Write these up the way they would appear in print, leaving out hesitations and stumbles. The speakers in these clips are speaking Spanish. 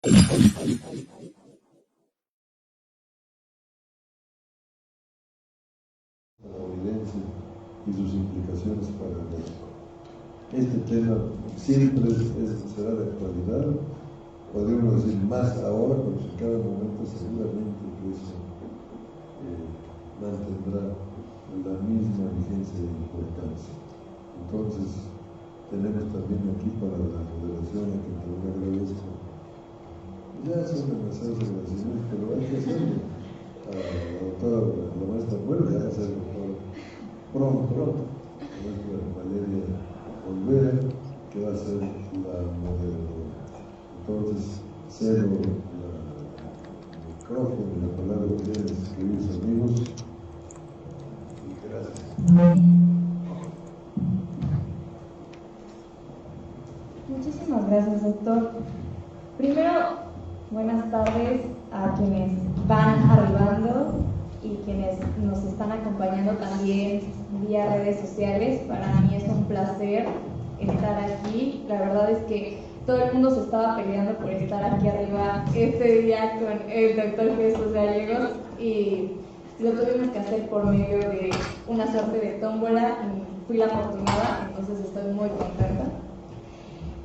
estadounidense y sus implicaciones para México. Este tema siempre será de actualidad, podríamos decir más ahora, pero en cada momento seguramente que eso mantendrá la misma vigencia e importancia. Entonces, tenemos también aquí para la Federación, a quien también agradezco. Ya son demasiados agradecimientos, pero hay que hacerlo. A la doctora, la maestra, bueno, ya hacerlo pronto, la maestra Valeria Olvera, que va a ser la moderadora. Entonces, cedo el micrófono y la palabra de ustedes, queridos amigos, y gracias. Muchísimas gracias, doctor. Primero, buenas tardes a quienes van arribando y quienes nos están acompañando también vía redes sociales. Para mí es un placer estar aquí. La verdad es que todo el mundo se estaba peleando por estar aquí arriba este día con el doctor Jesús Gallegos y lo tuvimos que hacer por medio de una suerte de tómbola y fui la afortunada, entonces estoy muy contenta.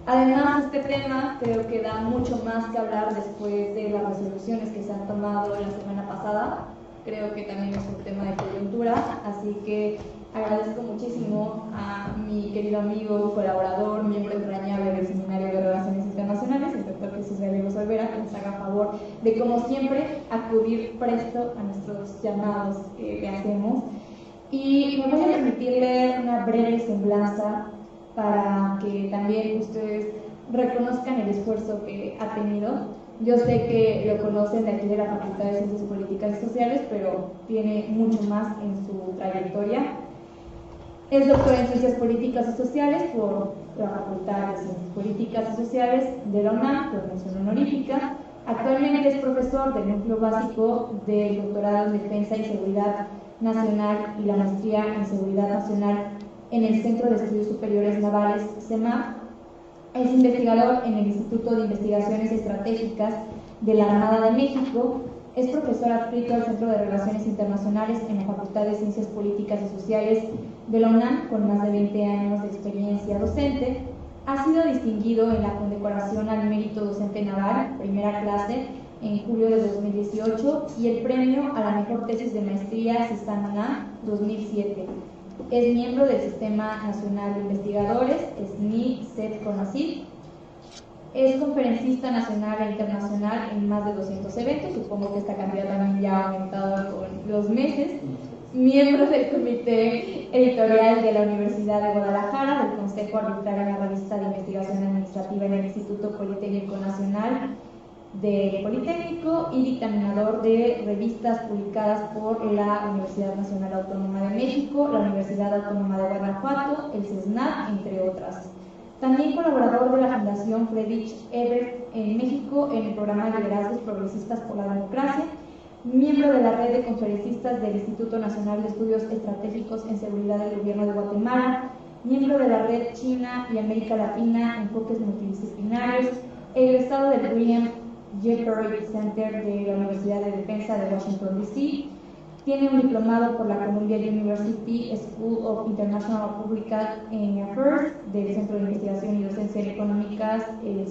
Además, este tema creo que da mucho más que hablar después de las resoluciones que se han tomado la semana pasada. Creo que también es un tema de coyuntura, así que agradezco muchísimo a mi querido amigo, colaborador, miembro entrañable del Seminario de Relaciones Internacionales, el doctor Jesús Gallegos Olvera, que nos haga favor de, como siempre, acudir presto a nuestros llamados que le hacemos. Y me voy a permitir leer una breve semblanza para que también ustedes reconozcan el esfuerzo que ha tenido. Yo sé que lo conocen de aquí de la Facultad de Ciencias Políticas y Sociales, pero tiene mucho más en su trayectoria. Es doctor en Ciencias Políticas y Sociales por la Facultad de Ciencias Políticas y Sociales de la UNAM, por mención honorífica. Actualmente es profesor del núcleo básico del doctorado en Defensa y Seguridad Nacional y la maestría en Seguridad Nacional en el Centro de Estudios Superiores Navales, CEMAP. Es investigador en el Instituto de Investigaciones Estratégicas de la Armada de México. Es profesor adscrito al Centro de Relaciones Internacionales en la Facultad de Ciencias Políticas y Sociales de la UNAM, con más de 20 años de experiencia docente. Ha sido distinguido en la condecoración al mérito docente naval, primera clase, en julio de 2018, y el premio a la mejor tesis de maestría CISAN-UNAM 2007. Es miembro del Sistema Nacional de Investigadores, SNI-CEP-CONACYT. Es conferencista nacional e internacional en más de 200 eventos, supongo que esta cantidad también ya ha aumentado con los meses. Miembro del Comité Editorial de la Universidad de Guadalajara, del Consejo Arbitral en la Revista de Investigación Administrativa en el Instituto Politécnico Nacional del Politécnico y dictaminador de revistas publicadas por la Universidad Nacional Autónoma de México, la Universidad Autónoma de Guanajuato, el CESNAP, entre otras. También colaborador de la Fundación Friedrich Ebert en México en el programa Liderazgos Progresistas por la Democracia, miembro de la red de conferencistas del Instituto Nacional de Estudios Estratégicos en Seguridad del Gobierno de Guatemala, miembro de la red China y América Latina, enfoques multidisciplinarios, egresado del William Jeffery Center de la Universidad de Defensa de Washington, D.C., tiene un diplomado por la Columbia University School of International Public Affairs del Centro de Investigación y Docencia Económicas,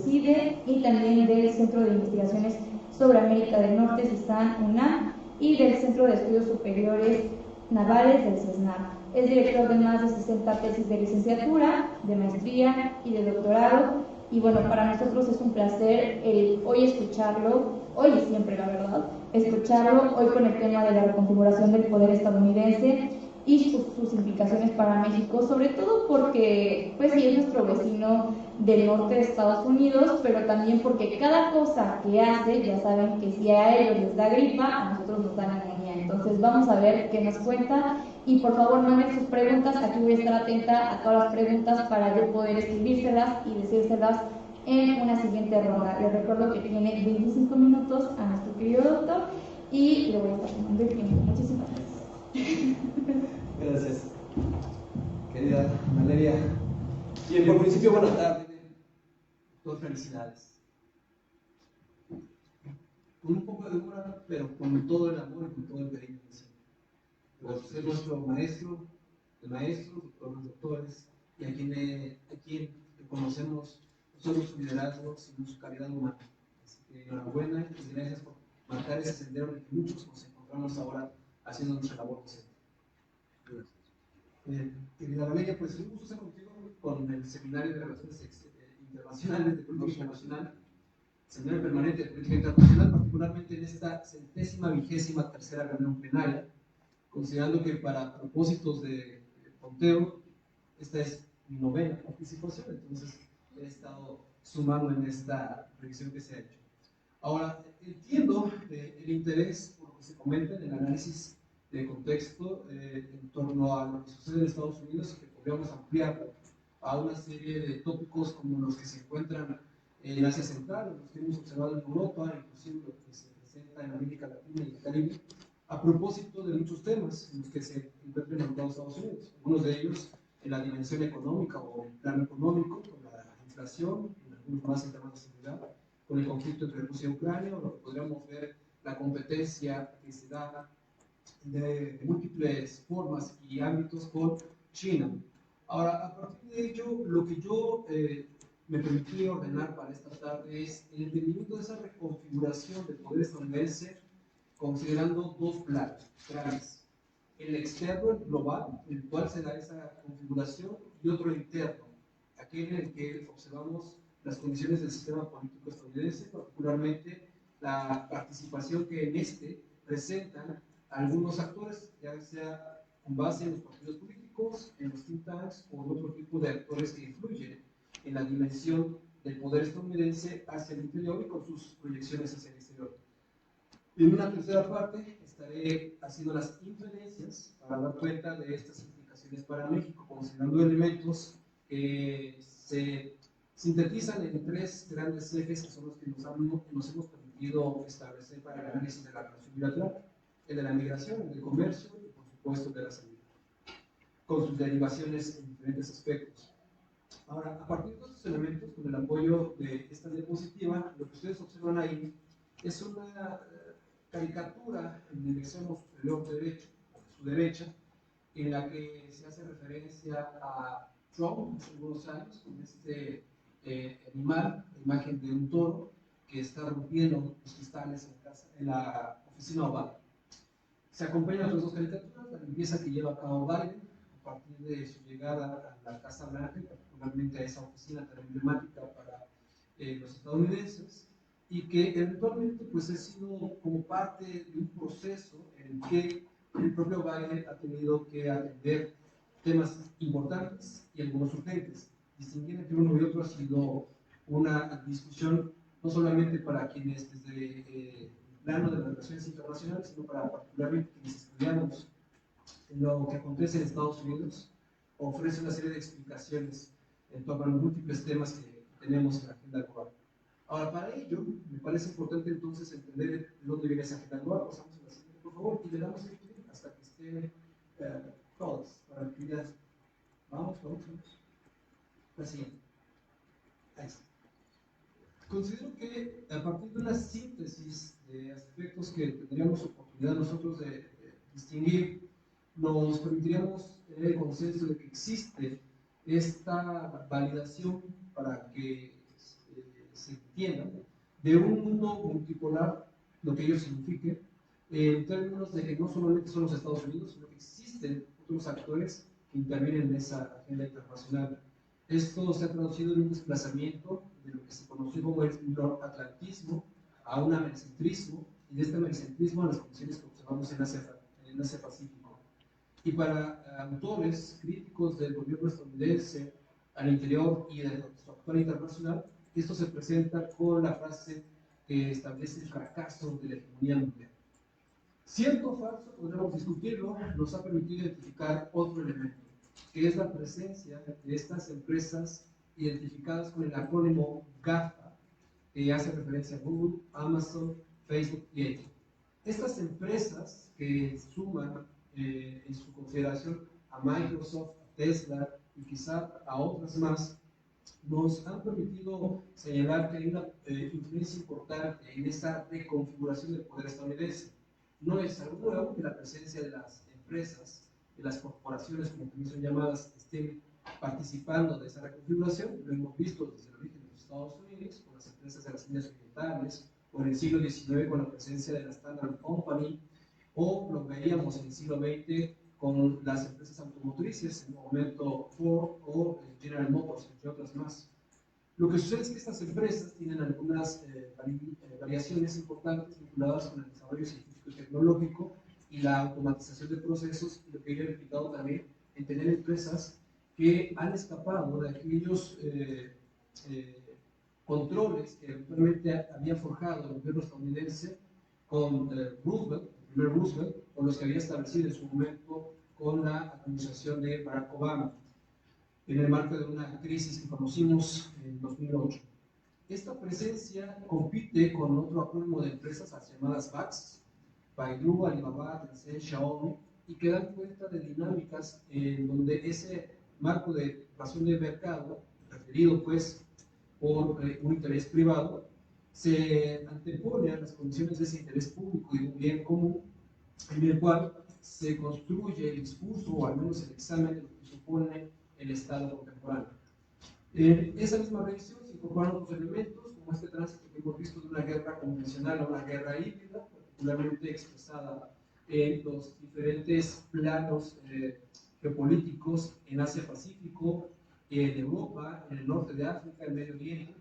CIDE, y también del Centro de Investigaciones sobre América del Norte, CISAN-UNAM, y del Centro de Estudios Superiores Navales del CESNAP. Es director de más de 60 tesis de licenciatura, de maestría y de doctorado. Y bueno, para nosotros es un placer hoy escucharlo, hoy y siempre, la verdad, escucharlo hoy con el tema de la reconfiguración del poder estadounidense y sus implicaciones para México, sobre todo porque, pues sí, es nuestro vecino del norte de Estados Unidos, pero también porque cada cosa que hace, ya saben que si a ellos les da gripa, a nosotros nos da neumonía. Entonces vamos a ver qué nos cuenta y por favor manden sus preguntas, aquí voy a estar atenta a todas las preguntas para yo poder escribírselas y decírselas en una siguiente ronda. Les recuerdo que tiene 25 minutos a nuestro querido doctor y le voy a estar tomando el tiempo. Muchísimas gracias. Gracias, querida Valeria. Bien, por principio, buenas tardes. Dos felicidades. con un poco de demora, pero con todo el amor y con todo el cariño de siempre. Por ser nuestro maestro, de maestros, doctores, y a quien conocemos no solo su liderazgo, sino su calidad humana. Así que enhorabuena y gracias por marcar ese sendero en el que muchos nos encontramos ahora haciendo nuestra labor docente. Querida Valeria, pues un gusto estar contigo con el Seminario de Relaciones Internacionales de Política Internacional, Seminario Permanente de Política Internacional, particularmente en esta 123ª reunión plenaria, considerando que para propósitos de conteo, esta es mi 9ª participación, entonces he estado sumando en esta revisión que se ha hecho. Ahora, entiendo el interés por lo que se comenta en el análisis de contexto en torno a lo que sucede en Estados Unidos y que podríamos ampliarlo a una serie de tópicos como los que se encuentran en Asia Central, los que hemos observado en Europa, inclusive lo que se presenta en América Latina y el Caribe, a propósito de muchos temas en los que se encuentran en los Estados Unidos. Algunos de ellos en la dimensión económica o en el plano económico, con la inflación, en algunos más en temas de seguridad, con el conflicto entre Rusia y Ucrania, o lo que podríamos ver la competencia que se da de múltiples formas y ámbitos con China. Ahora, a partir de ello, lo que yo me permití ordenar para esta tarde es el entendimiento de esa reconfiguración del poder estadounidense, considerando dos planos grandes: el externo, el global, en el cual se da esa configuración, y otro interno, aquel en el que observamos las condiciones del sistema político estadounidense, particularmente la participación que en este presentan algunos actores, ya sea con base en los partidos políticos, en los think tanks o en otro tipo de actores que influyen en la dimensión del poder estadounidense hacia el interior y con sus proyecciones hacia el exterior. Y en una tercera parte estaré haciendo las inferencias para dar cuenta de estas implicaciones para México, considerando elementos que se sintetizan en tres grandes ejes que son los que nos hemos permitido establecer para el análisis de la relación bilateral: el de la migración, el del comercio y por supuesto el de la salud, con sus derivaciones en diferentes aspectos. Ahora, a partir de estos elementos, con el apoyo de esta diapositiva, lo que ustedes observan ahí es una caricatura en el extremo superior derecho, o de su derecha, en la que se hace referencia a Trump hace algunos años con este animal, la imagen de un toro que está rompiendo los cristales en la oficina Oval. Se acompañan otras dos caricaturas: la limpieza que lleva a cabo Biden a partir de su llegada a la Casa Blanca, particularmente a esa oficina tan emblemática para los estadounidenses, y que eventualmente pues ha sido como parte de un proceso en el que el propio Biden ha tenido que atender temas importantes y algunos urgentes. Distinguir entre uno y otro ha sido una discusión no solamente para quienes desde el plano de las relaciones internacionales, sino para particularmente quienes estudiamos lo que acontece en Estados Unidos, ofrece una serie de explicaciones en torno a los múltiples temas que tenemos en la agenda global. Ahora, para ello, me parece importante entonces entender de dónde viene esa agenda global. Pasamos a la siguiente, por favor, y le damos el clic hasta que estén todos para que ya. Vamos. La siguiente. Ahí está. Considero que a partir de una síntesis de aspectos que tendríamos oportunidad nosotros de distinguir, nos permitiríamos tener el consenso de que existe esta validación para que se entienda de un mundo multipolar, lo que ello signifique, en términos de que no solamente son los Estados Unidos, sino que existen otros actores que intervienen en esa agenda internacional. Esto se ha traducido en un desplazamiento de lo que se conoció como el nortatlantismo a un americentrismo, y de este americentrismo a las condiciones que observamos en Asia Pacífico. Y para autores críticos del gobierno estadounidense al interior y de su actual internacional, esto se presenta con la frase que establece el fracaso de la hegemonía mundial. Cierto o falso, podríamos discutirlo, nos ha permitido identificar otro elemento, que es la presencia de estas empresas identificadas con el acrónimo GAFA, que hace referencia a Google, Amazon, Facebook y Apple. Estas empresas que suman en su consideración a Microsoft, a Tesla y quizá a otras más, nos han permitido señalar que hay una influencia importante en esa reconfiguración del poder estadounidense. No es algo nuevo que la presencia de las empresas, de las corporaciones, como también son llamadas, estén participando de esa reconfiguración. Lo hemos visto desde el origen de los Estados Unidos, con las empresas de las Indias Orientales, o en el siglo XIX con la presencia de la Standard Company, o lo veíamos en el siglo XX con las empresas automotrices, en el momento Ford o General Motors, entre otras más. Lo que sucede es que estas empresas tienen algunas variaciones importantes vinculadas con el desarrollo científico y tecnológico y la automatización de procesos, y lo que ello ha implicado también en tener empresas que han escapado de aquellos controles que eventualmente había forjado el gobierno estadounidense con Roosevelt, el primer Roosevelt, o los que había establecido en su momento con la administración de Barack Obama, en el marco de una crisis que conocimos en 2008. Esta presencia compite con otro acrónimo de empresas, las llamadas BATs, Baidu, Alibaba, Tencent, Xiaomi, y que dan cuenta de dinámicas en donde ese marco de razón de mercado, referido pues por un interés privado, se antepone a las condiciones de ese interés público y un bien común, en el cual se construye el discurso, o al menos el examen de lo que supone el Estado contemporáneo. En esa misma revisión se incorporan otros elementos, como este tránsito que hemos visto de una guerra convencional a una guerra híbrida, particularmente expresada en los diferentes planos geopolíticos en Asia-Pacífico, en Europa, en el norte de África, en Medio Oriente,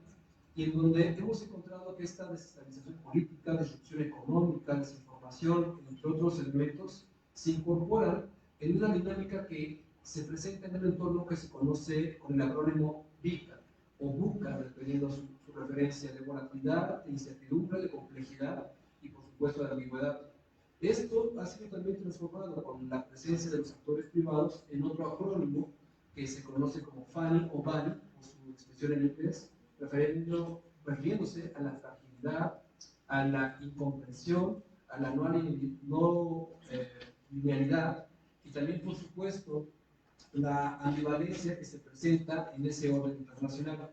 y en donde hemos encontrado que esta desestabilización política, disrupción económica, desinformación, entre otros elementos, se incorporan en una dinámica que se presenta en un entorno que se conoce con el acrónimo VICA, o VUCA, dependiendo su referencia, de volatilidad, de incertidumbre, de complejidad y, por supuesto, de ambigüedad. Esto ha sido también transformado con la presencia de los actores privados en otro acrónimo que se conoce como FANI o BANI, por su expresión en inglés, refiriéndose a la fragilidad, a la incomprensión, a la no linealidad, y también, por supuesto, la ambivalencia que se presenta en ese orden internacional.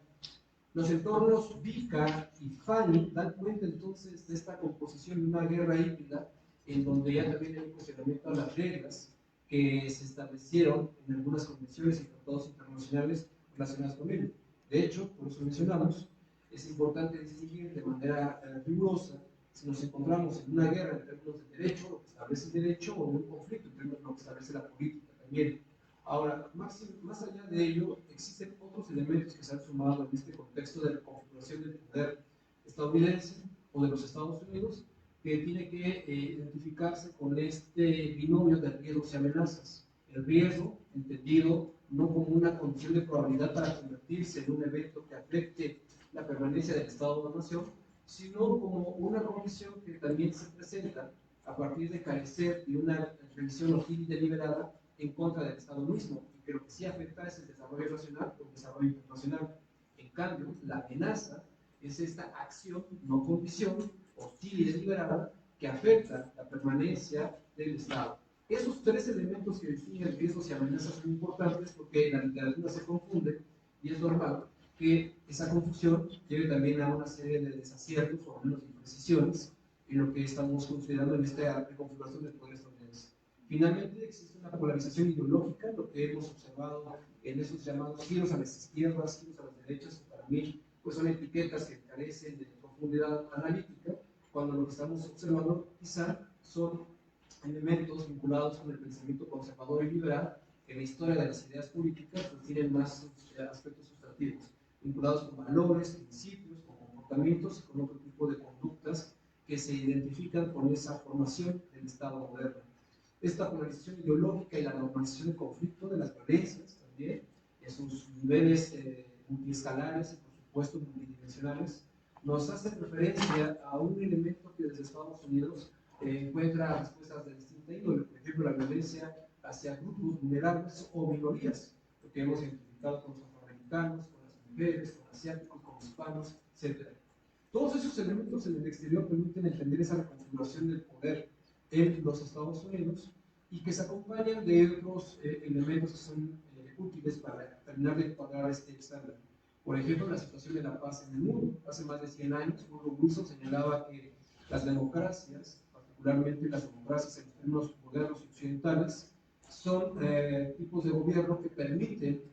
Los entornos VICA y FANI dan cuenta entonces de esta composición de una guerra híbrida, en donde ya también hay un cuestionamiento a las reglas que se establecieron en algunas convenciones y tratados internacionales relacionados con ello. De hecho, por eso mencionamos, es importante distinguir de manera rigurosa si nos encontramos en una guerra en términos de derecho, lo que establece el derecho, o en un conflicto en términos de lo que establece la política también. Ahora, más allá de ello, existen otros elementos que se han sumado en este contexto de reconfiguración del poder estadounidense o de los Estados Unidos, que tiene que identificarse con este binomio de riesgos y amenazas. El riesgo, entendido no como una condición de probabilidad para convertirse en un evento que afecte la permanencia del Estado o la nación, sino como una condición que también se presenta a partir de carecer de una revisión hostil y deliberada en contra del Estado mismo, y que lo que sí afecta es el desarrollo nacional o el desarrollo internacional. En cambio, la amenaza es esta acción, no condición, hostil y deliberada, que afecta la permanencia del Estado. Esos tres elementos que definen riesgos y amenazas son importantes porque la literatura se confunde, y es normal que esa confusión lleve también a una serie de desaciertos o al menos de imprecisiones en lo que estamos considerando en esta reconfiguración del poder estadounidense. Finalmente, existe una polarización ideológica, lo que hemos observado en esos llamados giros a las izquierdas, giros a las derechas, que para mí pues son etiquetas que carecen de profundidad analítica, cuando lo que estamos observando quizá son elementos vinculados con el pensamiento conservador y liberal, que en la historia de las ideas políticas pues, tienen más aspectos sustantivos, vinculados con valores, principios, con comportamientos y con otro tipo de conductas que se identifican con esa formación del Estado moderno. Esta polarización ideológica y la normalización del conflicto, de las violencias también, en sus niveles multiescalares y por supuesto multidimensionales, nos hace referencia a un elemento que desde Estados Unidos encuentra respuestas de distinta índole, por ejemplo la violencia hacia grupos vulnerables o minorías, lo que hemos identificado con los afroamericanos, con las mujeres, con asiáticos, con hispanos, etc. Todos esos elementos en el exterior permiten entender esa reconfiguración del poder en los Estados Unidos y que se acompañan de otros elementos que son útiles para terminar de encuadrar este estándar. Por ejemplo, la situación de la paz en el mundo. Hace más de 100 años, Woodrow Wilson señalaba que las democracias, particularmente las democracias en términos modernos y occidentales, son tipos de gobierno que permiten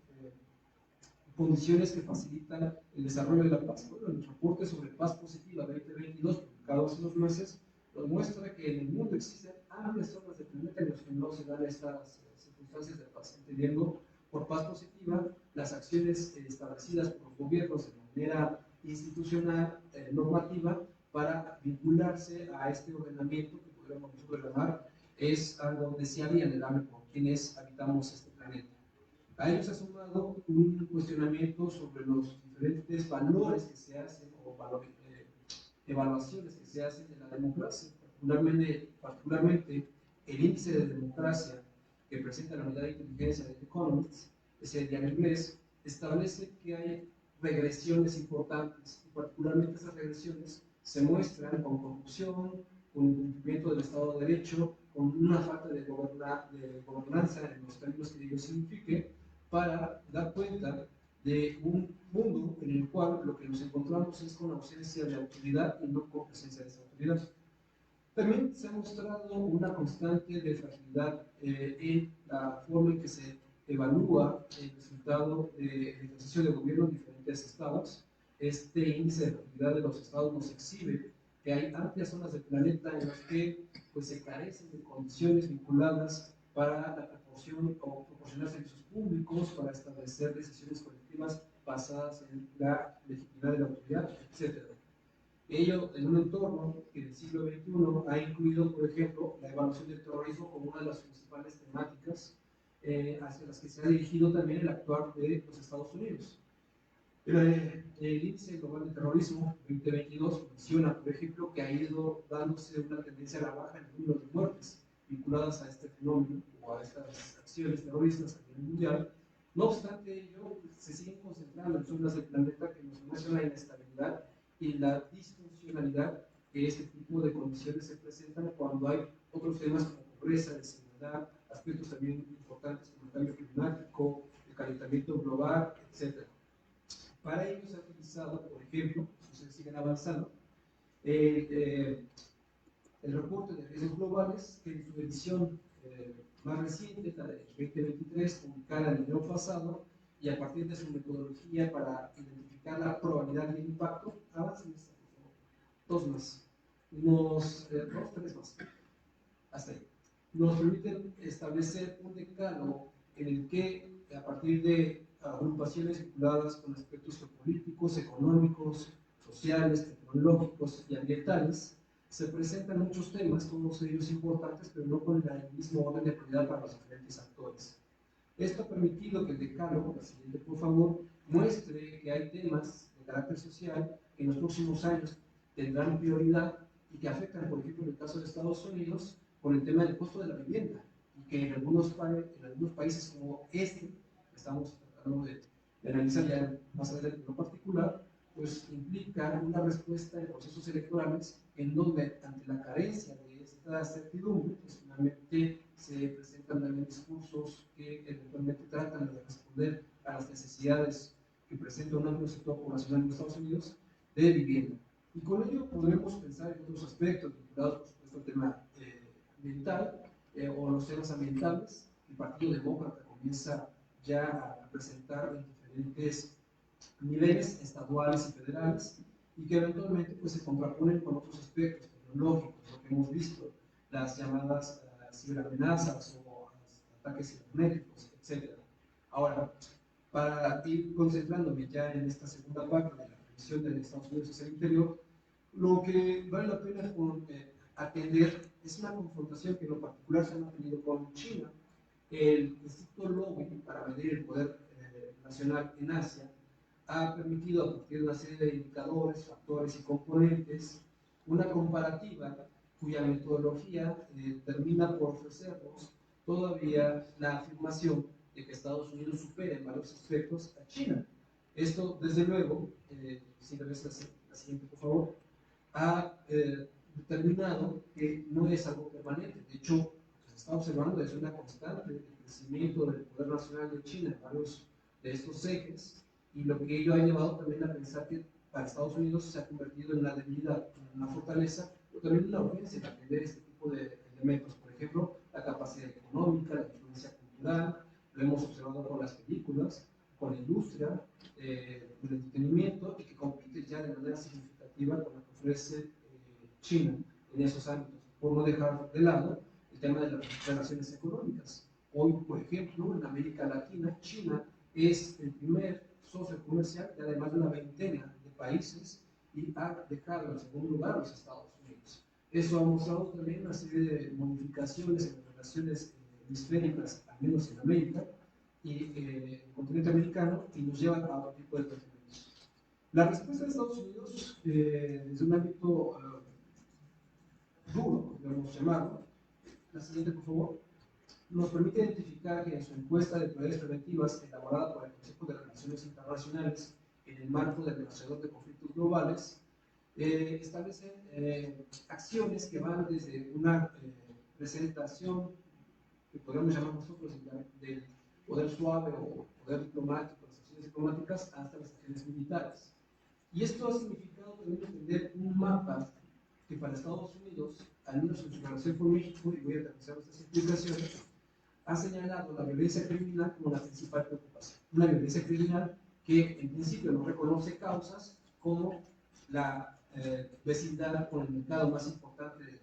condiciones que facilitan el desarrollo de la paz. Bueno, el reporte sobre paz positiva 2022, publicado hace unos meses, nos muestra que en el mundo existen amplias zonas del planeta en las que no se dan estas circunstancias de paz, entendiendo por paz positiva las acciones establecidas por los gobiernos de manera institucional, normativa, para vincularse a este ordenamiento que podríamos nosotros llamar es algo deseable y anhelable por quienes habitamos este planeta. A ello se ha sumado un cuestionamiento sobre los diferentes valores que se hacen o evaluaciones que se hacen de la democracia, particularmente el índice de democracia que presenta la unidad de inteligencia de The Economist, ese diario inglés, establece que hay regresiones importantes, y particularmente esas regresiones se muestran con corrupción, con incumplimiento del Estado de Derecho, con una falta de gobernanza en los términos que ello signifique, para dar cuenta de un mundo en el cual lo que nos encontramos es con ausencia de autoridad y no con presencia de esa autoridad. También se ha mostrado una constante de fragilidad en la forma en que se evalúa el resultado del ejercicio de gobierno en diferentes estados. Este índice de fragilidad de los estados nos exhibe que hay amplias zonas del planeta en las que pues, se carecen de condiciones vinculadas para la proporción o proporcionar servicios públicos, para establecer decisiones colectivas basadas en la legitimidad de la autoridad, etc. Ello en un entorno que en el siglo XXI ha incluido, por ejemplo, la evaluación del terrorismo como una de las principales temáticas hacia las que se ha dirigido también el actuar de los Estados Unidos. El índice global de terrorismo 2022 menciona, por ejemplo, que ha ido dándose una tendencia a la baja en el número de muertes vinculadas a este fenómeno o a estas acciones terroristas a nivel mundial. No obstante ello, se siguen concentrando en zonas del planeta que nos muestran la inestabilidad y la disfuncionalidad que este tipo de condiciones se presentan cuando hay otros temas como pobreza, desigualdad, aspectos también importantes como el cambio climático, el calentamiento global, etc. Para ello se ha utilizado, por ejemplo, si ustedes siguen avanzando, el reporte de riesgos globales, que en su edición más reciente, la de 2023, publicada el año pasado, y a partir de su metodología para identificar la probabilidad y el impacto, avancen esta, por favor. Dos más. Tres más. Hasta ahí. Nos permiten establecer un decálogo en el que, a partir de agrupaciones vinculadas con aspectos geopolíticos, económicos, sociales, tecnológicos y ambientales, se presentan muchos temas, todos ellos importantes, pero no con el mismo orden de prioridad para los diferentes actores. Esto ha permitido que el decálogo, la siguiente por favor, muestre que hay temas de carácter social que en los próximos años tendrán prioridad y que afectan, por ejemplo, en el caso de Estados Unidos, con el tema del costo de la vivienda, y que en algunos países como este, estamos tratando de analizar ya más adelante en lo particular, pues implica una respuesta en procesos electorales en donde, ante la carencia de esta certidumbre, pues finalmente se presentan también discursos que eventualmente tratan de responder a las necesidades que presenta un amplio sector poblacional en Estados Unidos de vivienda. Y con ello podremos pensar en otros aspectos vinculados, por supuesto, al tema ambiental o los temas ambientales. El Partido Demócrata comienza ya a presentar en diferentes niveles estaduales y federales, y que eventualmente pues, se contraponen con otros aspectos tecnológicos, lo que hemos visto, las llamadas ciberamenazas o ataques cibernéticos, etc. Ahora, para ir concentrándome ya en esta segunda parte de la revisión de Estados Unidos hacia el interior, lo que vale la pena atender es una confrontación que en lo particular se ha mantenido con China. El Instituto Lowy para medir el poder nacional en Asia ha permitido, a partir de una serie de indicadores, factores y componentes, una comparativa cuya metodología termina por ofrecernos todavía la afirmación de que Estados Unidos supera en varios aspectos a China. Esto, desde luego, si me ves la siguiente, por favor, ha determinado que no es algo permanente. De hecho, lo que se está observando es una constante de crecimiento del poder nacional de China en varios de estos ejes, y lo que ello ha llevado también a pensar que para Estados Unidos se ha convertido en una debilidad, en una fortaleza, pero también en una urgencia en atender este tipo de elementos. Por ejemplo, la capacidad económica, la influencia cultural, lo hemos observado con las películas, con la industria del entretenimiento, y que compite ya de manera significativa con lo que ofrece China en esos ámbitos, por no dejar de lado el tema de las relaciones económicas. Hoy, por ejemplo, en América Latina, China es el primer socio comercial de además de una veintena de países y ha dejado en segundo lugar a los Estados Unidos. Eso ha mostrado también una serie de modificaciones en las relaciones hemisféricas, al menos en América y el continente americano, y nos llevan a otro tipo de planteamientos. La respuesta de Estados Unidos, desde un ámbito duro, podríamos llamarlo, la siguiente, por favor, nos permite identificar que en su encuesta de prioridades preventivas elaborada por el Consejo de Relaciones Internacionales en el marco del negociador de conflictos globales, establecen acciones que van desde una presentación que podríamos llamar nosotros del poder suave o poder diplomático, las acciones diplomáticas, hasta las acciones militares. Y esto ha significado también entender un mapa que para Estados Unidos, al menos en su relación con México, y voy a aterrizar estas implicaciones, ha señalado la violencia criminal como la principal preocupación. Una violencia criminal que en principio no reconoce causas como la vecindad con el mercado más importante de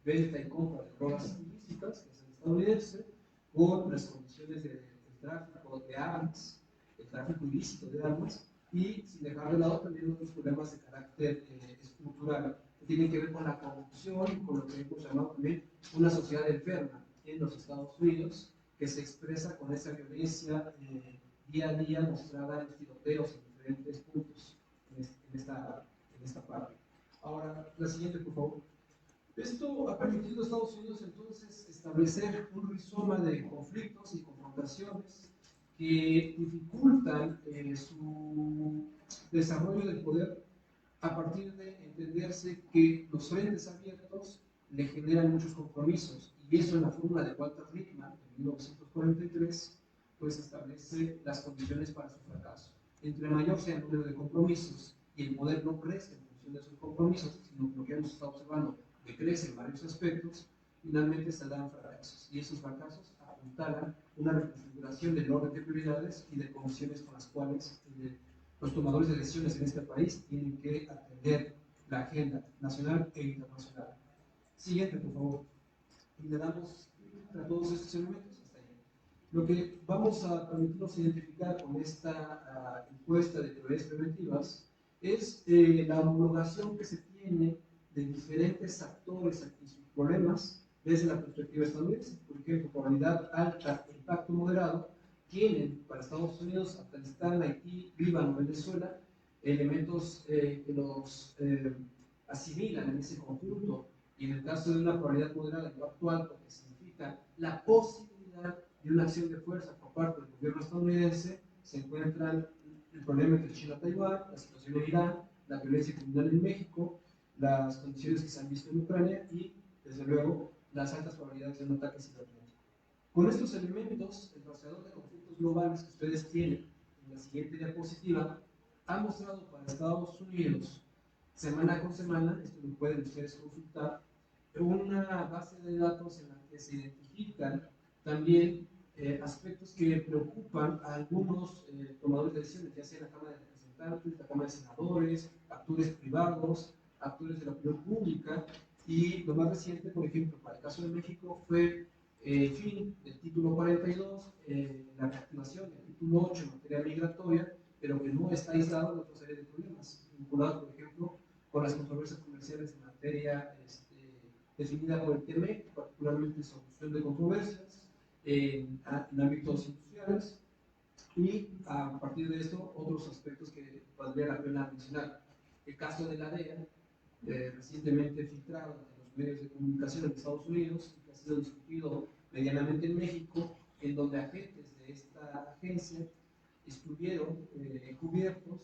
venta y compra de drogas ilícitas, que es el estadounidense, con las condiciones del tráfico de armas, el tráfico ilícito de armas, y sin dejar de lado también otros problemas de carácter estructural que tienen que ver con la corrupción y con lo que hemos llamado también una sociedad enferma en los Estados Unidos, que se expresa con esa violencia día a día mostrada en los tiroteos en diferentes puntos en esta parte. Ahora, la siguiente, por favor. Esto ha permitido a Estados Unidos entonces establecer un rizoma de conflictos y confrontaciones que dificultan su desarrollo del poder a partir de entenderse que los frentes abiertos le generan muchos compromisos, y eso en la fórmula de Walter Lippmann de 1943 pues establece las condiciones para su fracaso. Entre mayor sea el número de compromisos y el poder no crece en función de sus compromisos, sino que lo que hemos estado observando que crece en varios aspectos, finalmente se dan fracasos, y esos fracasos apuntalan una reconfiguración del orden de prioridades y de condiciones con las cuales los tomadores de decisiones en este país tienen que atender la agenda nacional e internacional. Siguiente, por favor. Y le damos a todos estos elementos hasta ahí. Lo que vamos a permitirnos identificar con esta encuesta de prioridades preventivas es la homologación que se tiene de diferentes actores y sus problemas desde la perspectiva estadounidense. Por ejemplo, probabilidad alta, impacto moderado, tienen para Estados Unidos, Afganistán, Haití, Líbano, Venezuela, elementos que los asimilan en ese conjunto, y en el caso de una probabilidad moderada, impacto alto, que significa la posibilidad de una acción de fuerza por parte del gobierno estadounidense, se encuentran el problema entre China y Taiwán, la situación en Irán, la violencia criminal en México, las condiciones que se han visto en Ucrania y, desde luego, las altas probabilidades de un ataque cibernético. Con estos elementos, el rastreador de conflictos globales que ustedes tienen en la siguiente diapositiva ha mostrado para Estados Unidos, semana con semana, esto lo pueden ustedes consultar, una base de datos en la que se identifican también aspectos que preocupan a algunos tomadores de decisiones, ya sea en la Cámara de Representantes, la Cámara de Senadores, actores privados, actores de la opinión pública, y lo más reciente, por ejemplo, para el caso de México, fue el fin del título 42, la reactivación del título 8 en materia migratoria, pero que no está aislado de otra serie de problemas, vinculados, por ejemplo, con las controversias comerciales en materia definida por el TME, particularmente solución de controversias en ámbitos industriales, y a partir de esto otros aspectos que valdría la pena mencionar. El caso de la DEA, recientemente filtrado en los medios de comunicación en Estados Unidos, y que ha sido discutido medianamente en México, en donde agentes de esta agencia estuvieron encubiertos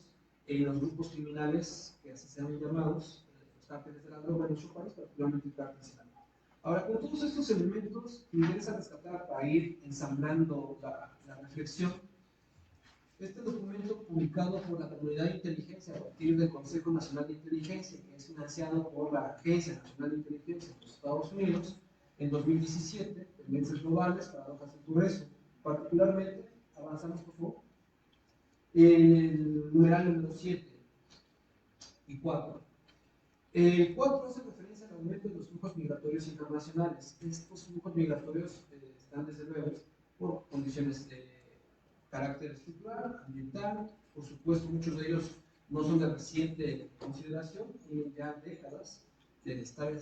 en los grupos criminales, que así se han llamados, los cárteles de la droga en nuestro país, particularmente el cártel Sinaloa. Ahora, con todos estos elementos, me interesa rescatar para ir ensamblando la reflexión Este documento, publicado por la Comunidad de Inteligencia a partir del Consejo Nacional de Inteligencia, que es financiado por la Agencia Nacional de Inteligencia de los Estados Unidos, en 2017, Tendencias Globales, Paradojas del Progreso. Particularmente, avanzamos por favor, el numeral número 7 y 4. El 4 hace referencia al aumento de los flujos migratorios internacionales. Estos flujos migratorios están desde luego por condiciones de carácter estructural, ambiental, por supuesto muchos de ellos no son de reciente consideración, tienen ya décadas de estar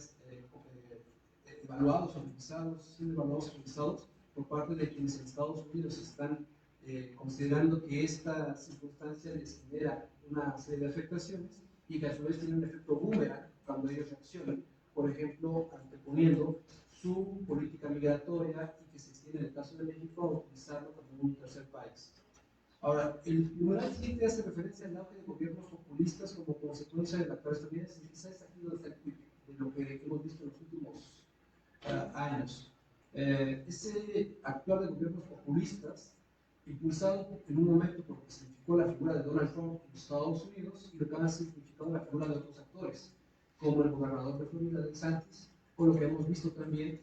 evaluados, analizados, siendo evaluados, analizados por parte de quienes en Estados Unidos están considerando que esta circunstancia les genera una serie de afectaciones y que a su vez tiene un efecto boomerang cuando ellos reaccionan, por ejemplo, anteponiendo su política migratoria y que se extiende en el caso de México a utilizarlo como un tercer país. Ahora, el numeral 7 hace referencia al auge de gobiernos populistas como consecuencia de la actual estadounidense, y quizás aquí donde está el quick de lo que hemos visto en los últimos años. Ese actuar de gobiernos populistas, impulsado en un momento por lo que significó la figura de Donald Trump en Estados Unidos y lo que ha significado la figura de otros actores, como el gobernador de Florida, DeSantis, o lo que hemos visto también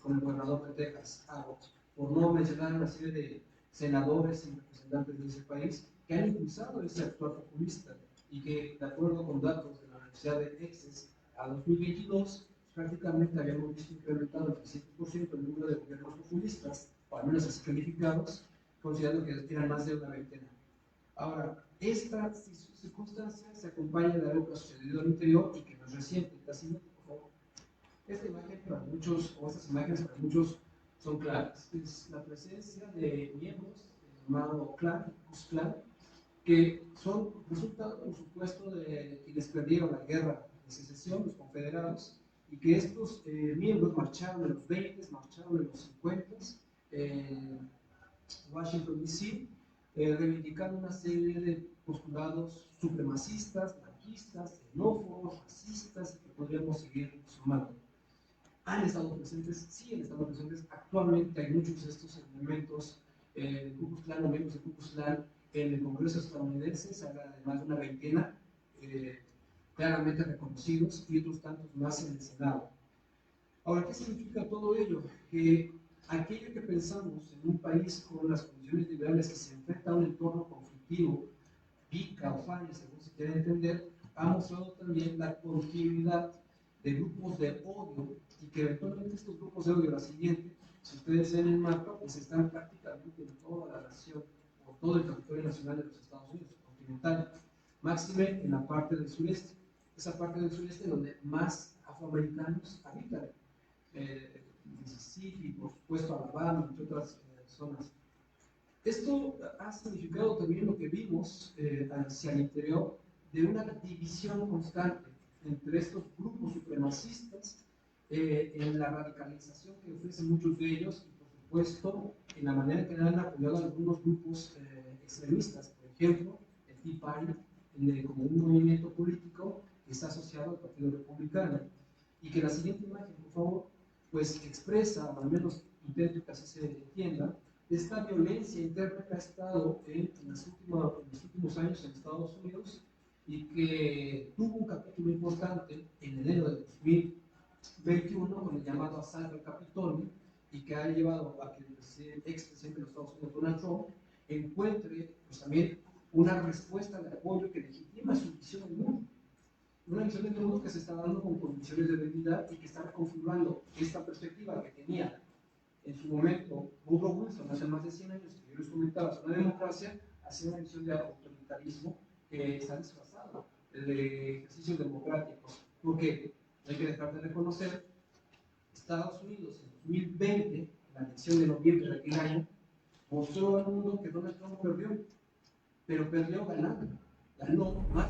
con el gobernador de Texas, Abbott, por no mencionar una serie de senadores y representantes de ese país que han impulsado ese actuar populista y que, de acuerdo con datos de la Universidad de Texas, a 2022 prácticamente habíamos visto incrementado el 300% el número de gobiernos populistas, o al menos así calificados, considerando que eran más de una veintena. Ahora, esta circunstancia se acompaña de algo que ha sucedido al interior y que no es reciente. La siguiente, por favor. Esta imagen para muchos, o estas imágenes para muchos, son claras. Es la presencia de miembros del llamado clan, Ku-Klux-Klan, que son resultado, por supuesto, de quienes perdieron la guerra de secesión, los confederados, y que estos miembros marcharon en los 20, marcharon en los 50, en Washington, D.C., reivindicando una serie de postulados supremacistas, blanquistas, xenófobos, racistas, que podríamos seguir sumando. ¿Han estado presentes? Sí, han estado presentes. Actualmente hay muchos de estos elementos del Ku Klux Klan o miembros del Ku Klux Klan en el Congreso estadounidense. Se habla de más de una veintena claramente reconocidos y otros tantos más en el Senado. Ahora, ¿qué significa todo ello? Que aquello que pensamos en un país con las condiciones liberales que se enfrenta a un entorno conflictivo, pica o falla, según se quiere entender, ha mostrado también la continuidad de grupos de odio y que eventualmente estos grupos de odio, la siguiente, si ustedes ven el mapa, pues están prácticamente en toda la nación, o todo el territorio nacional de los Estados Unidos, continental, máxime en la parte del sureste, esa parte del sureste donde más afroamericanos habitan, Mississippi, por supuesto Alabama, entre otras zonas. Esto ha significado también lo que vimos hacia el interior de una división constante entre estos grupos supremacistas, en la radicalización que ofrecen muchos de ellos y por supuesto en la manera que han apoyado a algunos grupos extremistas, por ejemplo el Tea Party como un movimiento político que está asociado al Partido Republicano. Y que la siguiente imagen, por favor, pues expresa, o al menos intento que así se entienda, esta violencia interna que ha estado en los últimos años en Estados Unidos y que tuvo un capítulo importante en enero de 2021 con el llamado asalto al Capitolio y que ha llevado a que el expresidente de los Estados Unidos, Donald Trump, encuentre pues, también una respuesta de apoyo que legitima su visión del mundo. Una visión del mundo que se está dando con condiciones de debilidad y que está reconfigurando esta perspectiva que tenía en su momento Woodrow Wilson hace más de 100 años, que yo les comentaba, una democracia, hacia una visión de autoritarismo que está disfrazado de ejercicios democráticos. Porque hay que dejar de reconocer, Estados Unidos en 2020, en la elección de noviembre de aquel año, mostró al mundo que Donald Trump perdió, pero perdió ganando, ganó más.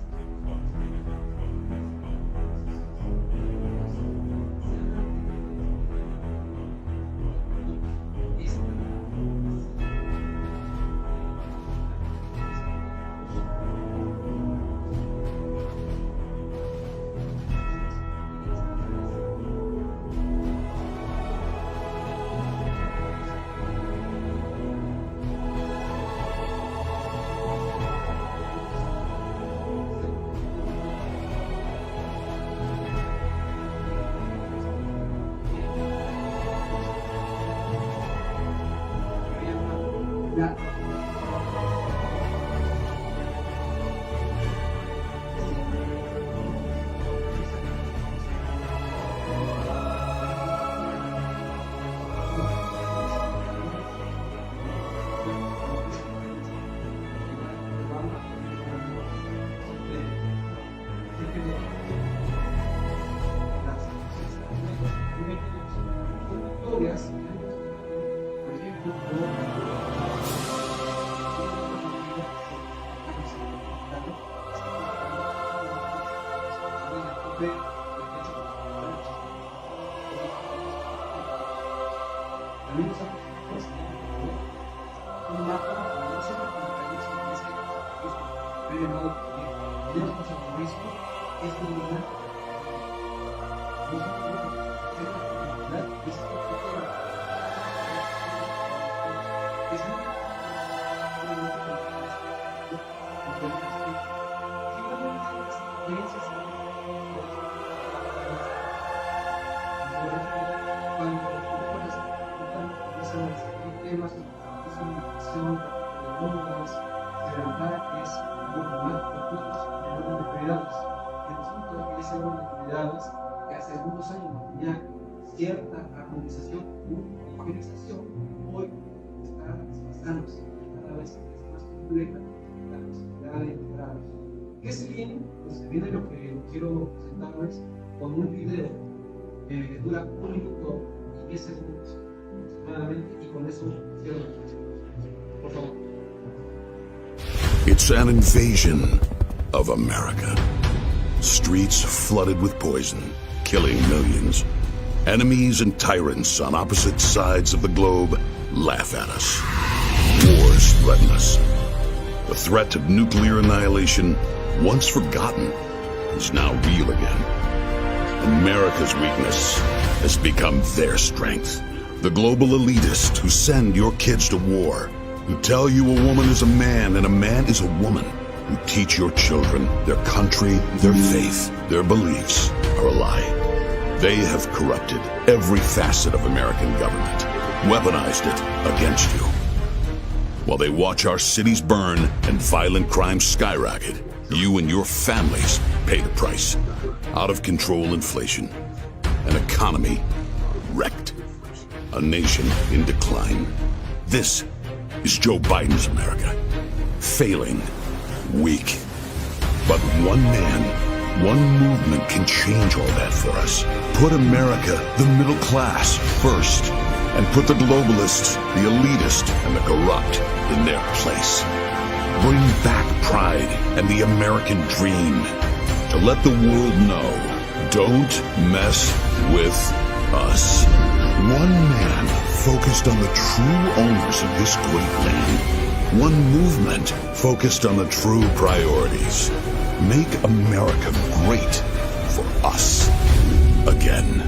una cierta armonización, homogenización, hoy está desfasándose, cada vez es más compleja la posibilidad de integrar. ¿Qué se viene? Pues se viene lo que quiero presentarles con un video que dura 1 minuto y 10 segundos aproximadamente, y con eso cierro. Por favor. It's an invasion of America. Streets flooded with poison, killing millions. Enemies and tyrants on opposite sides of the globe laugh at us. Wars threaten us. The threat of nuclear annihilation, once forgotten, is now real again. America's weakness has become their strength. The global elitists who send your kids to war, who tell you a woman is a man and a man is a woman, who teach your children their country, their faith, their beliefs are a lie. They have corrupted every facet of American government, weaponized it against you. While they watch our cities burn and violent crime skyrocket, you and your families pay the price. Out of control inflation, an economy wrecked, a nation in decline. This is Joe Biden's America. Failing, weak. But one man, one movement can change all that for us. Put America, the middle class, first. And put the globalists, the elitist, and the corrupt in their place. Bring back pride and the American dream. To let the world know, don't mess with us. One man focused on the true owners of this great land. One movement focused on the true priorities. Make America great for us again.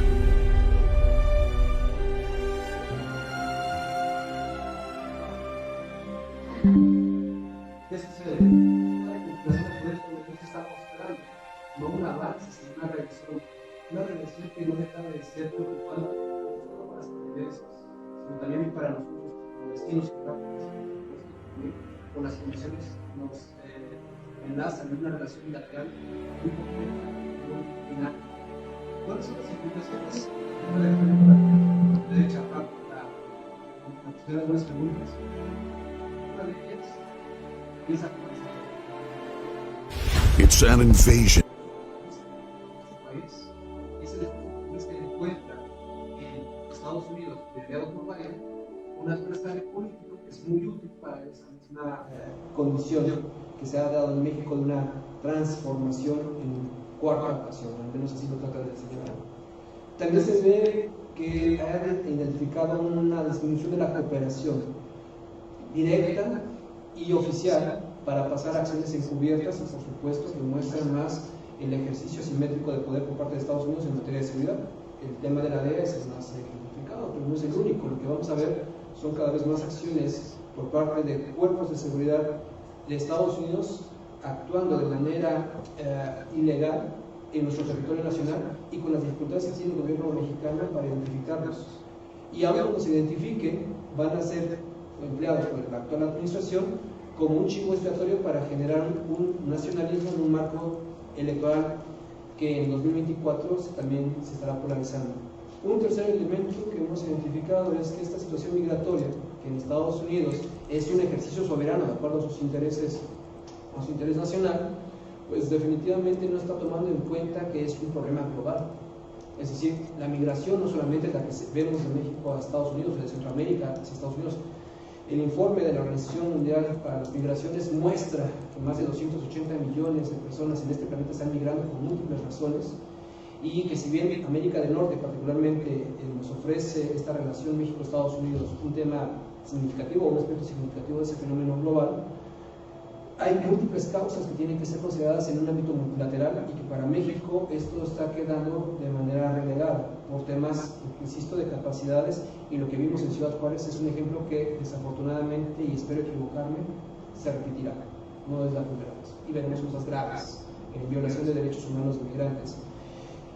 Esa es la recuperación de poder sobre lo que estamos esperando, no un avance, sino una regresión que no deja de ser preocupante, no solo para las comunidades, sino también para nosotros como destinos geográficos, con las condiciones que nos enlazan en una relación bilateral muy compleja y muy dinámica. ¿Cuáles son las implicaciones? De hecho, aparte de algunas preguntas, una de ellas piensa cómo It's an invasion. país es el que se encuentra en Estados Unidos, mediado por Biden, un adversario político que es muy útil para esa misma condición que se ha dado en México de una transformación en cuarta ocasión, al menos así lo trata de señalar. También se ve que ha identificado una disminución de la cooperación directa y oficial para pasar a acciones encubiertas y, por supuesto, demuestran más el ejercicio asimétrico de poder por parte de Estados Unidos en materia de seguridad. El tema de la DEA es más ejemplificado, pero no es el único. Lo que vamos a ver son cada vez más acciones por parte de cuerpos de seguridad de Estados Unidos actuando de manera ilegal en nuestro territorio nacional y con las dificultades que tiene el gobierno mexicano para identificarlos. Y aún cuando se identifiquen, van a ser empleados por la actual administración como un chivo expiatorio para generar un nacionalismo en un marco electoral que en 2024 también se estará polarizando. Un tercer elemento que hemos identificado es que esta situación migratoria, que en Estados Unidos es un ejercicio soberano de acuerdo a sus intereses, a su interés nacional, pues definitivamente no está tomando en cuenta que es un problema global. Es decir, la migración no solamente la que vemos de México a Estados Unidos o de Centroamérica hacia Estados Unidos. El informe de la Organización Mundial para las Migraciones muestra que más de 280 millones de personas en este planeta están migrando por múltiples razones, y que si bien América del Norte particularmente nos ofrece esta relación México-Estados Unidos un tema significativo, un aspecto significativo de ese fenómeno global, hay múltiples causas que tienen que ser consideradas en un ámbito multilateral, y que para México esto está quedando de manera relegada por temas, insisto, de capacidades, y lo que vimos en Ciudad Juárez es un ejemplo que desafortunadamente, y espero equivocarme, se repetirá. No es la primera vez, y veremos cosas graves en violación de derechos humanos de migrantes.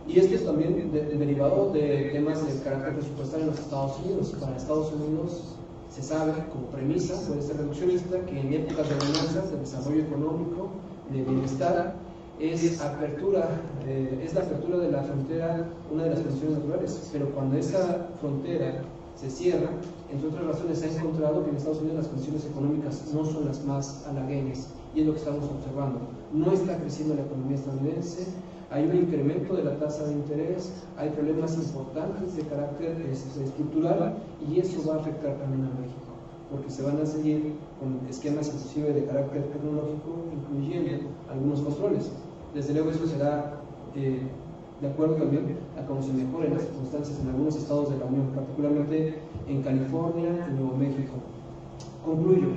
Y esto es también derivado de temas de carácter presupuestario en los Estados Unidos. Para Estados Unidos se sabe, como premisa, puede ser reduccionista, que en épocas de bonanzas, de desarrollo económico, de bienestar, es la apertura de la frontera una de las condiciones naturales. Pero cuando esa frontera se cierra, entre otras razones, se ha encontrado que en Estados Unidos las condiciones económicas no son las más halagüeñas, y es lo que estamos observando. No está creciendo la economía estadounidense, hay un incremento de la tasa de interés, hay problemas importantes de carácter estructural, y eso va a afectar también a México, porque se van a seguir con esquemas inclusive de carácter tecnológico, incluyendo algunos controles. Desde luego eso será de acuerdo también a cómo se mejoren las circunstancias en algunos estados de la Unión, particularmente en California y Nuevo México. Concluyo.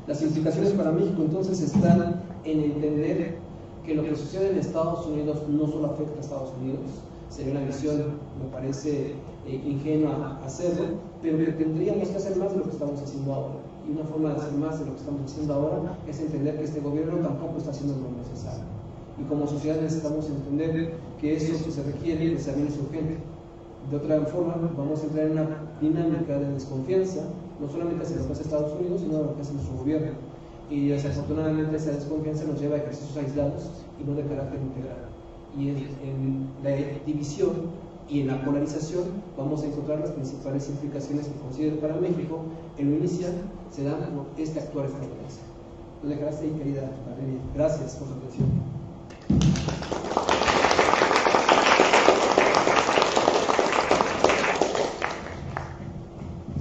Las implicaciones para México entonces están en entender que lo que sucede en Estados Unidos no solo afecta a Estados Unidos. Sería una visión, me parece ingenua hacerlo, pero que tendríamos que hacer más de lo que estamos haciendo ahora. Y una forma de hacer más de lo que estamos haciendo ahora es entender que este gobierno tampoco está haciendo lo necesario. Y como sociedad necesitamos entender que eso que se requiere pues, también es urgente. De otra forma, vamos a entrar en una dinámica de desconfianza, no solamente hacia lo que hace Estados Unidos, sino lo que hace nuestro gobierno. Y desafortunadamente esa desconfianza nos lleva a ejercicios aislados y no de carácter integral. Y en la división y en la polarización vamos a encontrar las principales implicaciones que considero para México. En lo inicial se dan por este actuar estadounidense. Lo dejarás ahí, querida Valeria. Gracias por su atención.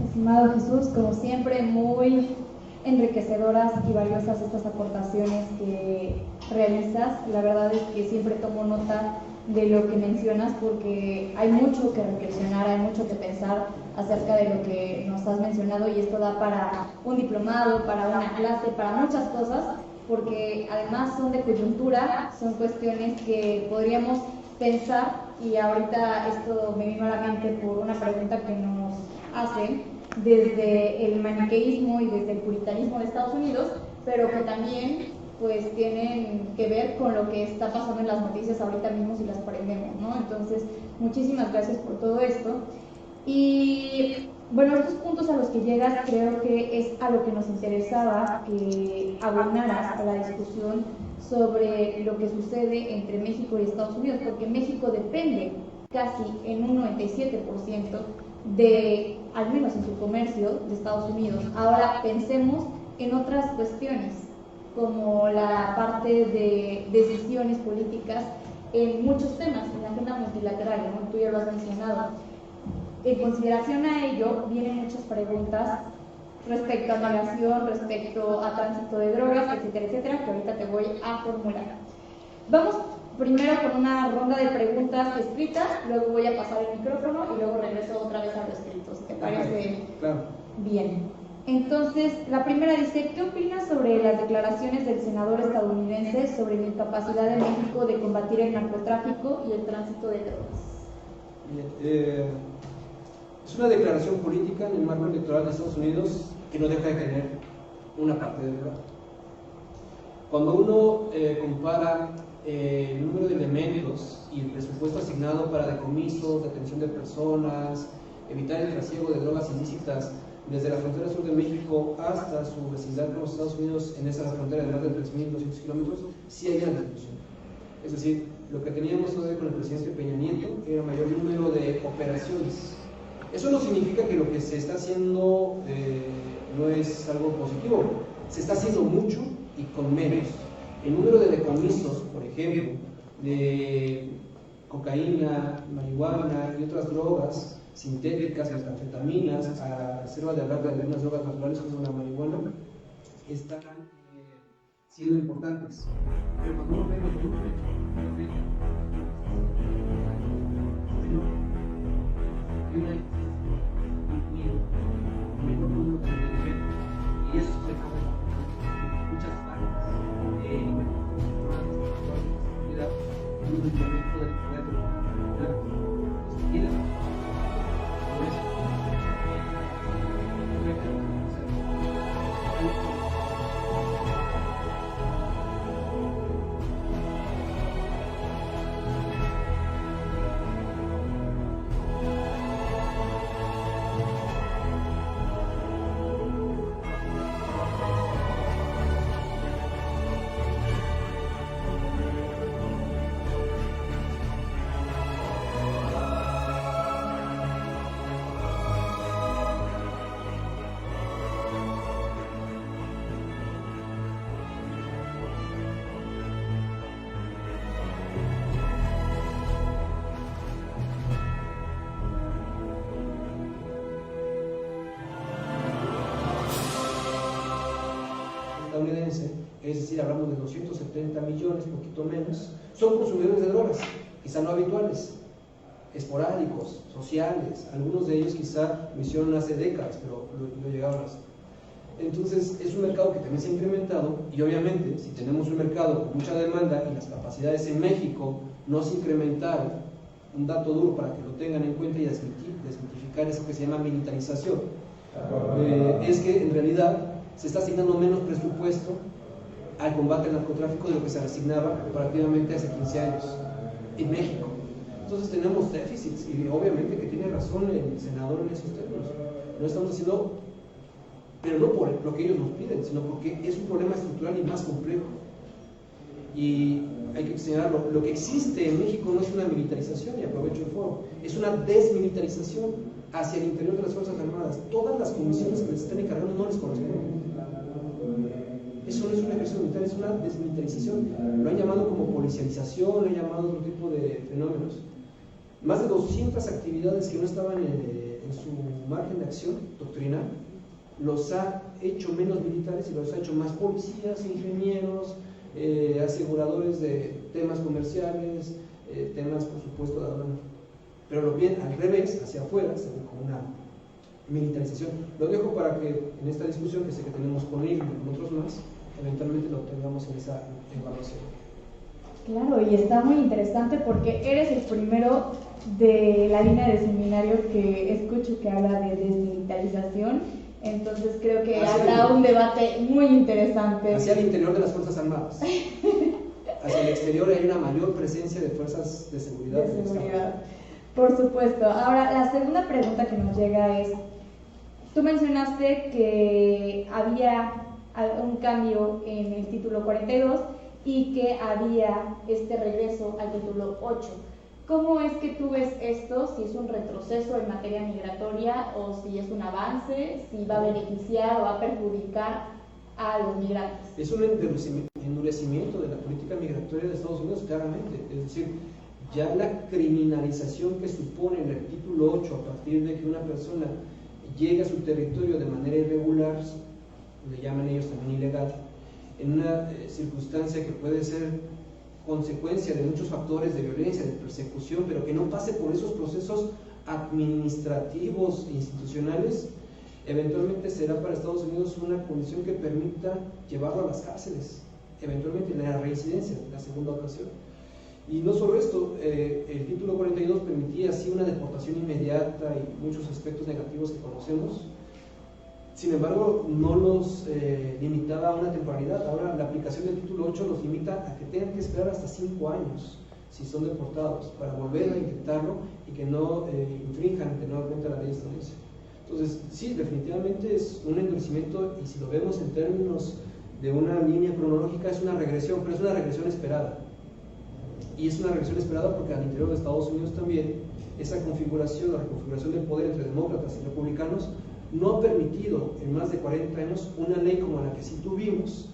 Estimado Jesús, como siempre, muy enriquecedoras y valiosas estas aportaciones que realizas. La verdad es que siempre tomo nota de lo que mencionas, porque hay mucho que reflexionar, hay mucho que pensar acerca de lo que nos has mencionado, y esto da para un diplomado, para una clase, para muchas cosas, porque además son de coyuntura, son cuestiones que podríamos pensar, y ahorita esto me vino a la mente por una pregunta que nos hacen desde el maniqueísmo y desde el puritanismo de Estados Unidos, pero que también pues tienen que ver con lo que está pasando en las noticias ahorita mismo si las prendemos, ¿no? Entonces, muchísimas gracias por todo esto. Y bueno, estos puntos a los que llegas creo que es a lo que nos interesaba que abonaras a la discusión sobre lo que sucede entre México y Estados Unidos, porque México depende casi en un 97% de, al menos en su comercio, de Estados Unidos. Ahora pensemos en otras cuestiones, como la parte de decisiones políticas en muchos temas, en la agenda multilateral, como tú ya lo has mencionado. En consideración a ello, vienen muchas preguntas respecto a migración, respecto a tránsito de drogas, etcétera, etcétera, que ahorita te voy a formular. Vamos primero con una ronda de preguntas escritas, luego voy a pasar el micrófono y luego regreso otra vez a lo escrito. ¿Te parece? Claro. Bien. Entonces, la primera dice, ¿qué opinas sobre las declaraciones del senador estadounidense sobre la incapacidad de México de combatir el narcotráfico y el tránsito de drogas? Bien, es una declaración política en el marco electoral de Estados Unidos que no deja de tener una parte de verdad. Cuando uno compara el número de elementos y el presupuesto asignado para decomisos, detención de personas, evitar el trasiego de drogas ilícitas desde la frontera sur de México hasta su vecindad con los Estados Unidos, en esa frontera de más de 3.200 kilómetros, sí hay una disminución. Es decir, lo que teníamos todavía con el presidente Peña Nieto era mayor número de operaciones. Eso no significa que lo que se está haciendo no es algo positivo. Se está haciendo mucho y con menos. El número de decomisos, por ejemplo, de cocaína, marihuana y otras drogas sintéticas, metanfetaminas, a reserva de hablar de algunas drogas naturales como la marihuana, están siendo importantes. Pero cuando uno ve los números, y eso se acaba en muchas partes un incremento del poder de la vida. Por eso, estadounidense, es decir, hablamos de 270 millones, poquito menos, son consumidores de drogas, quizá no habituales, esporádicos, sociales, algunos de ellos quizá lo hicieron hace décadas, pero lo llegaron a hacer. Entonces es un mercado que también se ha incrementado y obviamente si tenemos un mercado con mucha demanda y las capacidades en México no se incrementaron, un dato duro para que lo tengan en cuenta y desmitificar eso que se llama militarización, es que en realidad se está asignando menos presupuesto al combate al narcotráfico de lo que se asignaba comparativamente hace 15 años en México. Entonces tenemos déficits y obviamente que tiene razón el senador en esos términos. No estamos haciendo, pero no por lo que ellos nos piden, sino porque es un problema estructural y más complejo. Y hay que señalarlo, lo que existe en México no es una militarización, y aprovecho el foro, es una desmilitarización hacia el interior de las Fuerzas Armadas. Todas las comisiones que les están encargando no les corresponden. Eso no es un ejército militar, es una desmilitarización. Lo han llamado como policialización, lo han llamado otro tipo de fenómenos. Más de 200 actividades que no estaban en su margen de acción doctrinal, los ha hecho menos militares y los ha hecho más policías, ingenieros, aseguradores de temas comerciales, temas por supuesto de aduana. Pero lo bien al revés, hacia afuera, se ve como una militarización. Lo dejo para que en esta discusión que sé que tenemos con él y con otros más, eventualmente lo tengamos en esa evaluación. Claro, y está muy interesante porque eres el primero de la línea de seminario que escucho que habla de desmilitarización, entonces creo que habrá un debate muy interesante. Hacia el interior de las Fuerzas Armadas. Hacia el exterior hay una mayor presencia de fuerzas de seguridad. De seguridad. Por supuesto. Ahora, la segunda pregunta que nos llega es, tú mencionaste que había un cambio en el título 42 y que había este regreso al título 8. ¿Cómo es que tú ves esto? Si es un retroceso en materia migratoria o si es un avance, si va a beneficiar o va a perjudicar a los migrantes. Es un endurecimiento de la política migratoria de Estados Unidos, claramente. Es decir, ya la criminalización que supone en el título 8 a partir de que una persona llega a su territorio de manera irregular, le llaman ellos también ilegal, en una circunstancia que puede ser consecuencia de muchos factores de violencia, de persecución, pero que no pase por esos procesos administrativos e institucionales, eventualmente será para Estados Unidos una condición que permita llevarlo a las cárceles, eventualmente en la reincidencia, la segunda ocasión. Y no solo esto, el título 42 permitía así una deportación inmediata y muchos aspectos negativos que conocemos. Sin embargo, no los limitaba a una temporalidad. Ahora la aplicación del título 8 los limita a que tengan que esperar hasta 5 años si son deportados para volver a intentarlo y que no infrinjan, que no cuenta la ley estadounidense. Entonces, sí, definitivamente es un endurecimiento, y si lo vemos en términos de una línea cronológica, es una regresión, pero es una regresión esperada. Y es una regresión esperada porque al interior de Estados Unidos también esa configuración, la reconfiguración del poder entre demócratas y republicanos, no ha permitido en más de 40 años una ley como la que sí tuvimos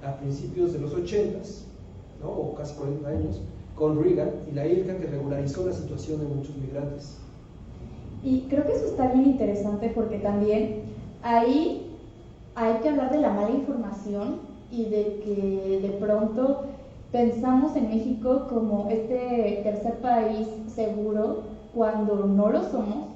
a principios de los 80s, ¿no? O casi 40 años, con Reagan y la ILCA, que regularizó la situación de muchos migrantes. Y creo que eso está bien interesante porque también ahí hay que hablar de la mala información y de que de pronto pensamos en México como este tercer país seguro cuando no lo somos,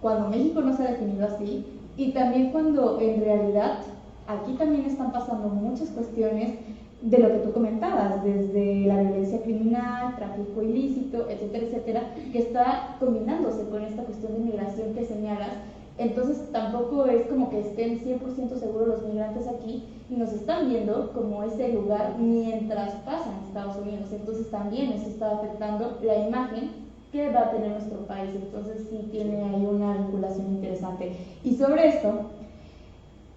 cuando México no se ha definido así, y también cuando en realidad aquí también están pasando muchas cuestiones de lo que tú comentabas, desde la violencia criminal, tráfico ilícito, etcétera, etcétera, que está combinándose con esta cuestión de migración que señalas. Entonces tampoco es como que estén 100% seguros los migrantes aquí y nos están viendo como ese lugar mientras pasan a Estados Unidos. Entonces también eso está afectando la imagen que va a tener nuestro país. Entonces sí tiene ahí una vinculación interesante. Y sobre esto,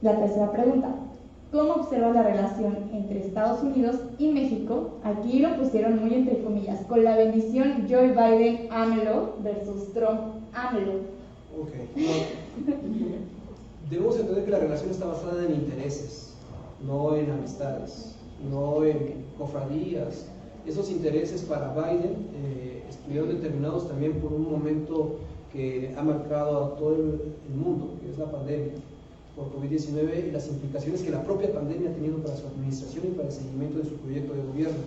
la tercera pregunta: ¿cómo observa la relación entre Estados Unidos y México? Aquí lo pusieron muy entre comillas, con la bendición Joe Biden AMLO versus Trump AMLO. Ok, debemos entender que la relación está basada en intereses, no en amistades, no en cofradías. Esos intereses para Biden estuvieron determinados también por un momento que ha marcado a todo el mundo, que es la pandemia por COVID-19 y las implicaciones que la propia pandemia ha tenido para su administración y para el seguimiento de su proyecto de gobierno.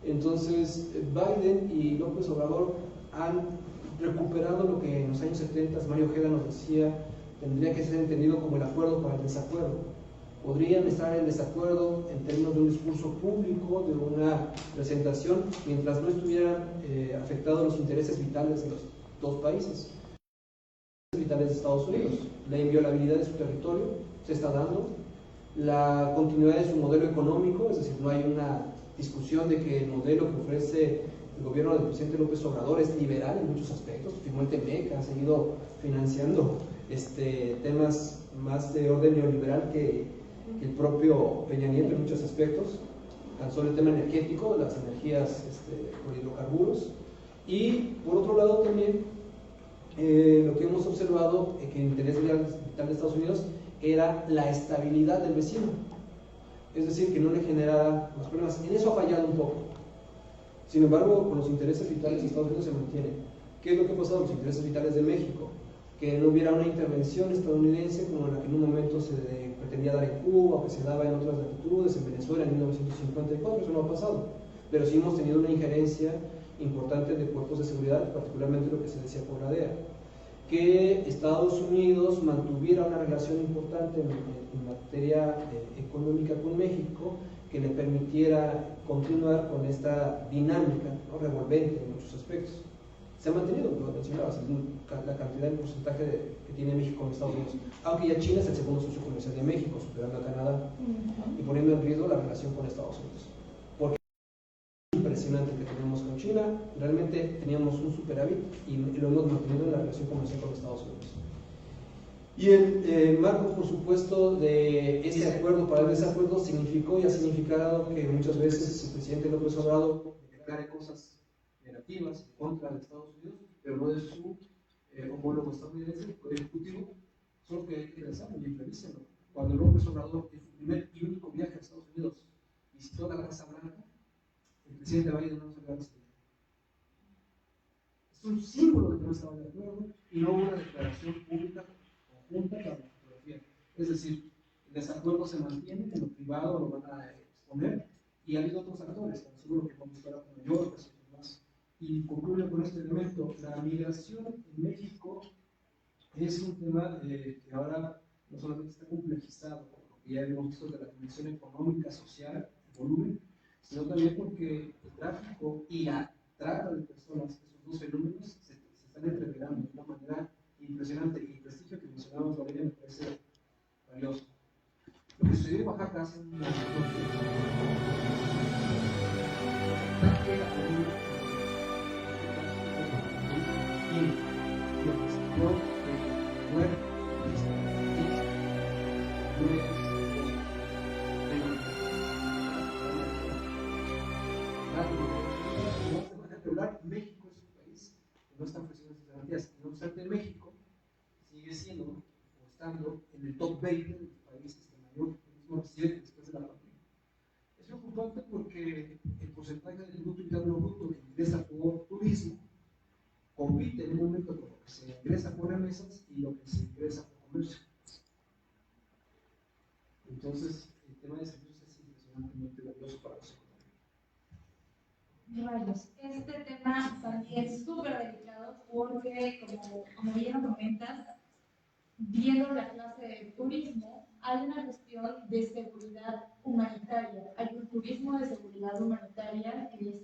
Entonces, Biden y López Obrador han recuperado lo que en los años 70 Mario Ojeda nos decía tendría que ser entendido como el acuerdo para el desacuerdo. Podrían estar en desacuerdo en términos de un discurso público, de una presentación, mientras no estuvieran afectados los intereses vitales de los dos países. Vitales de Estados Unidos, la inviolabilidad de su territorio se está dando, la continuidad de su modelo económico, es decir, no hay una discusión de que el modelo que ofrece el gobierno del presidente López Obrador es liberal en muchos aspectos. Firmó el TEMEC, ha seguido financiando temas más de orden neoliberal que el propio Peña Nieto en muchos aspectos. Tan solo el tema energético, las energías por hidrocarburos. Y por otro lado también lo que hemos observado que el interés vital de Estados Unidos era la estabilidad del vecino, es decir, que no le generara más problemas. En eso ha fallado un poco. Sin embargo, con los intereses vitales de Estados Unidos se mantiene. ¿Qué es lo que ha pasado con los intereses vitales de México? Que no hubiera una intervención estadounidense como la que en un momento se pretendía dar en Cuba o que se daba en otras latitudes, en Venezuela en 1954, eso no ha pasado. Pero sí hemos tenido una injerencia importante de cuerpos de seguridad, particularmente lo que se decía por la DEA. Que Estados Unidos mantuviera una relación importante en materia económica con México, que le permitiera continuar con esta dinámica, ¿no?, revolvente en muchos aspectos. Se ha mantenido, como mencionabas, la cantidad de porcentaje que tiene México con Estados Unidos, aunque ya China es el segundo socio comercial de México, superando a Canadá y poniendo en riesgo la relación con Estados Unidos. Porque es impresionante que tenemos con China, realmente teníamos un superávit y lo hemos mantenido en la relación comercial con Estados Unidos. Y el marco, por supuesto, de ese acuerdo para el desacuerdo significó y ha significado que muchas veces el presidente López Obrador declare cosas negativas en contra de Estados Unidos, pero no de su homólogo estadounidense, el Poder Ejecutivo, solo que hay que revisarlo y revísenlo. Cuando López Obrador, en su primer y único viaje a Estados Unidos, visitó la Casa Blanca, el presidente Biden no se había recibido. Es un símbolo de que no estaba de acuerdo y no una declaración pública conjunta para la fotografía. Es decir, el desacuerdo se mantiene, en lo privado lo van a exponer, y ha habido otros actores, como seguro que vamos a hablar con York, más. Y concluyo con este elemento: la migración en México es un tema que ahora no solamente está complejizado, porque ya hemos visto de la dimensión económica, social, volumen, sino también porque el tráfico y la trata de personas, esos dos fenómenos, se están entreverando de una manera impresionante, y el prestigio que mencionamos Valeria me parece valioso. Lo que sucedió en Oaxaca hace un año México es un país que no está ofreciendo esas garantías. No obstante, México sigue siendo o estando en el top 20 de los países que mayor turismo recibe después de la pandemia. Es preocupante porque el porcentaje del Producto Interno Bruto que ingresa por turismo compite en un momento con lo que se ingresa por remesas y lo que se ingresa por comercio. Entonces, el tema de servicios es impresionantemente valioso para los económicos. Rayos, este tema también es súper delicado porque, como bien lo comentas, viendo la clase de turismo, hay una cuestión de seguridad humanitaria. Hay un turismo de seguridad humanitaria que es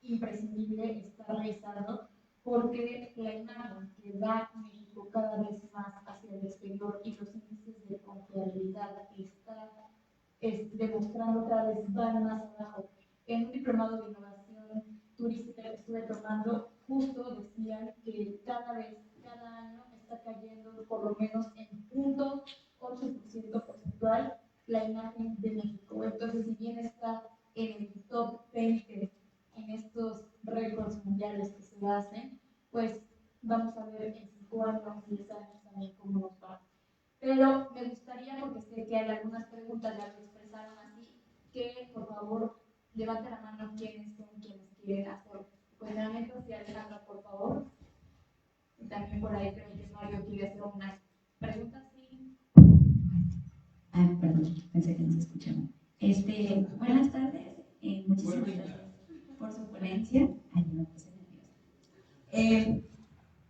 imprescindible estar revisando porque la imagen que da México cada vez más hacia el exterior y los índices de confiabilidad que está demostrando cada vez van más abajo. En un diplomado de innovación turística que estuve tomando, justo decían que cada año está cayendo por lo menos en 0.8% porcentual la imagen de México. Entonces, si bien está en el top 20 en estos récords mundiales que se hacen, pues vamos a ver en 5 años, 10 años también cómo nos va. Pero me gustaría, porque sé que hay algunas preguntas, ya lo expresaron así, que por favor levanten la mano quienes son quienes quieren hacer cuestionamientos. Y Alejandra, por favor. Y también por ahí creo que Mario quiere hacer unas preguntas. Sí. Perdón, pensé que no se escuchaba. Buenas tardes, muchísimas gracias por su ponencia. Ay, no me puse nerviosa.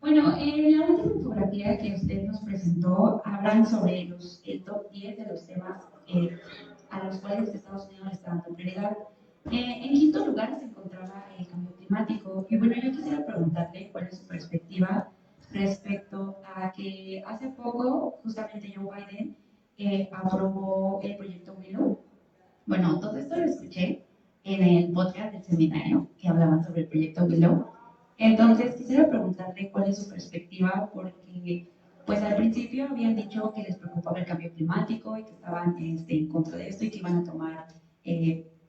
Bueno, en la última infografía que usted nos presentó, hablan sobre el top 10 de los temas a los cuales Estados Unidos le está dando prioridad. En quinto lugar se encontraba el cambio climático. Y bueno, yo quisiera preguntarle cuál es su perspectiva respecto a que hace poco, justamente Joe Biden aprobó el proyecto Willow. Bueno, todo esto lo escuché en el podcast del seminario que hablaban sobre el proyecto Willow. Entonces, quisiera preguntarle cuál es su perspectiva, porque pues al principio habían dicho que les preocupaba el cambio climático y que estaban en contra de esto y que iban a tomar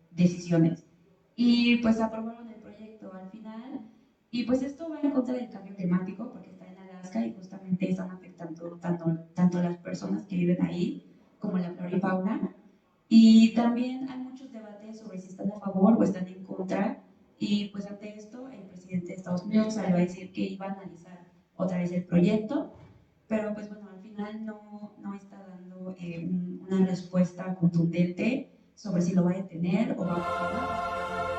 decisiones. Y pues aprobaron el proyecto al final, y pues esto va en contra del cambio climático porque está en Alaska y justamente están afectando tanto las personas que viven ahí como la flora y fauna. Y también hay muchos debates sobre si están a favor o están en contra. Y pues ante esto, el presidente de Estados Unidos salió a decir que iba a analizar otra vez el proyecto, pero pues bueno, al final no está dando una respuesta contundente sobre si lo va a detener o va a continuar.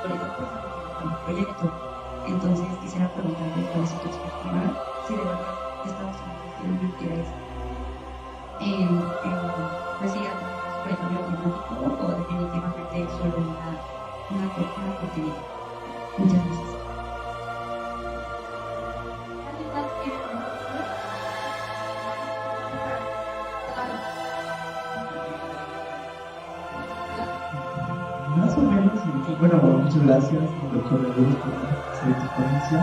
Por ejemplo, el proyecto. Entonces quisiera preguntarle cuál es su perspectiva, si de verdad Estados Unidos tiene un interés en pues sí, sobre el cambio climático o definitivamente solo una oportunidad. Muchas gracias. Más o menos, bueno, muchas gracias, doctor Rodríguez, por la excelente ponencia.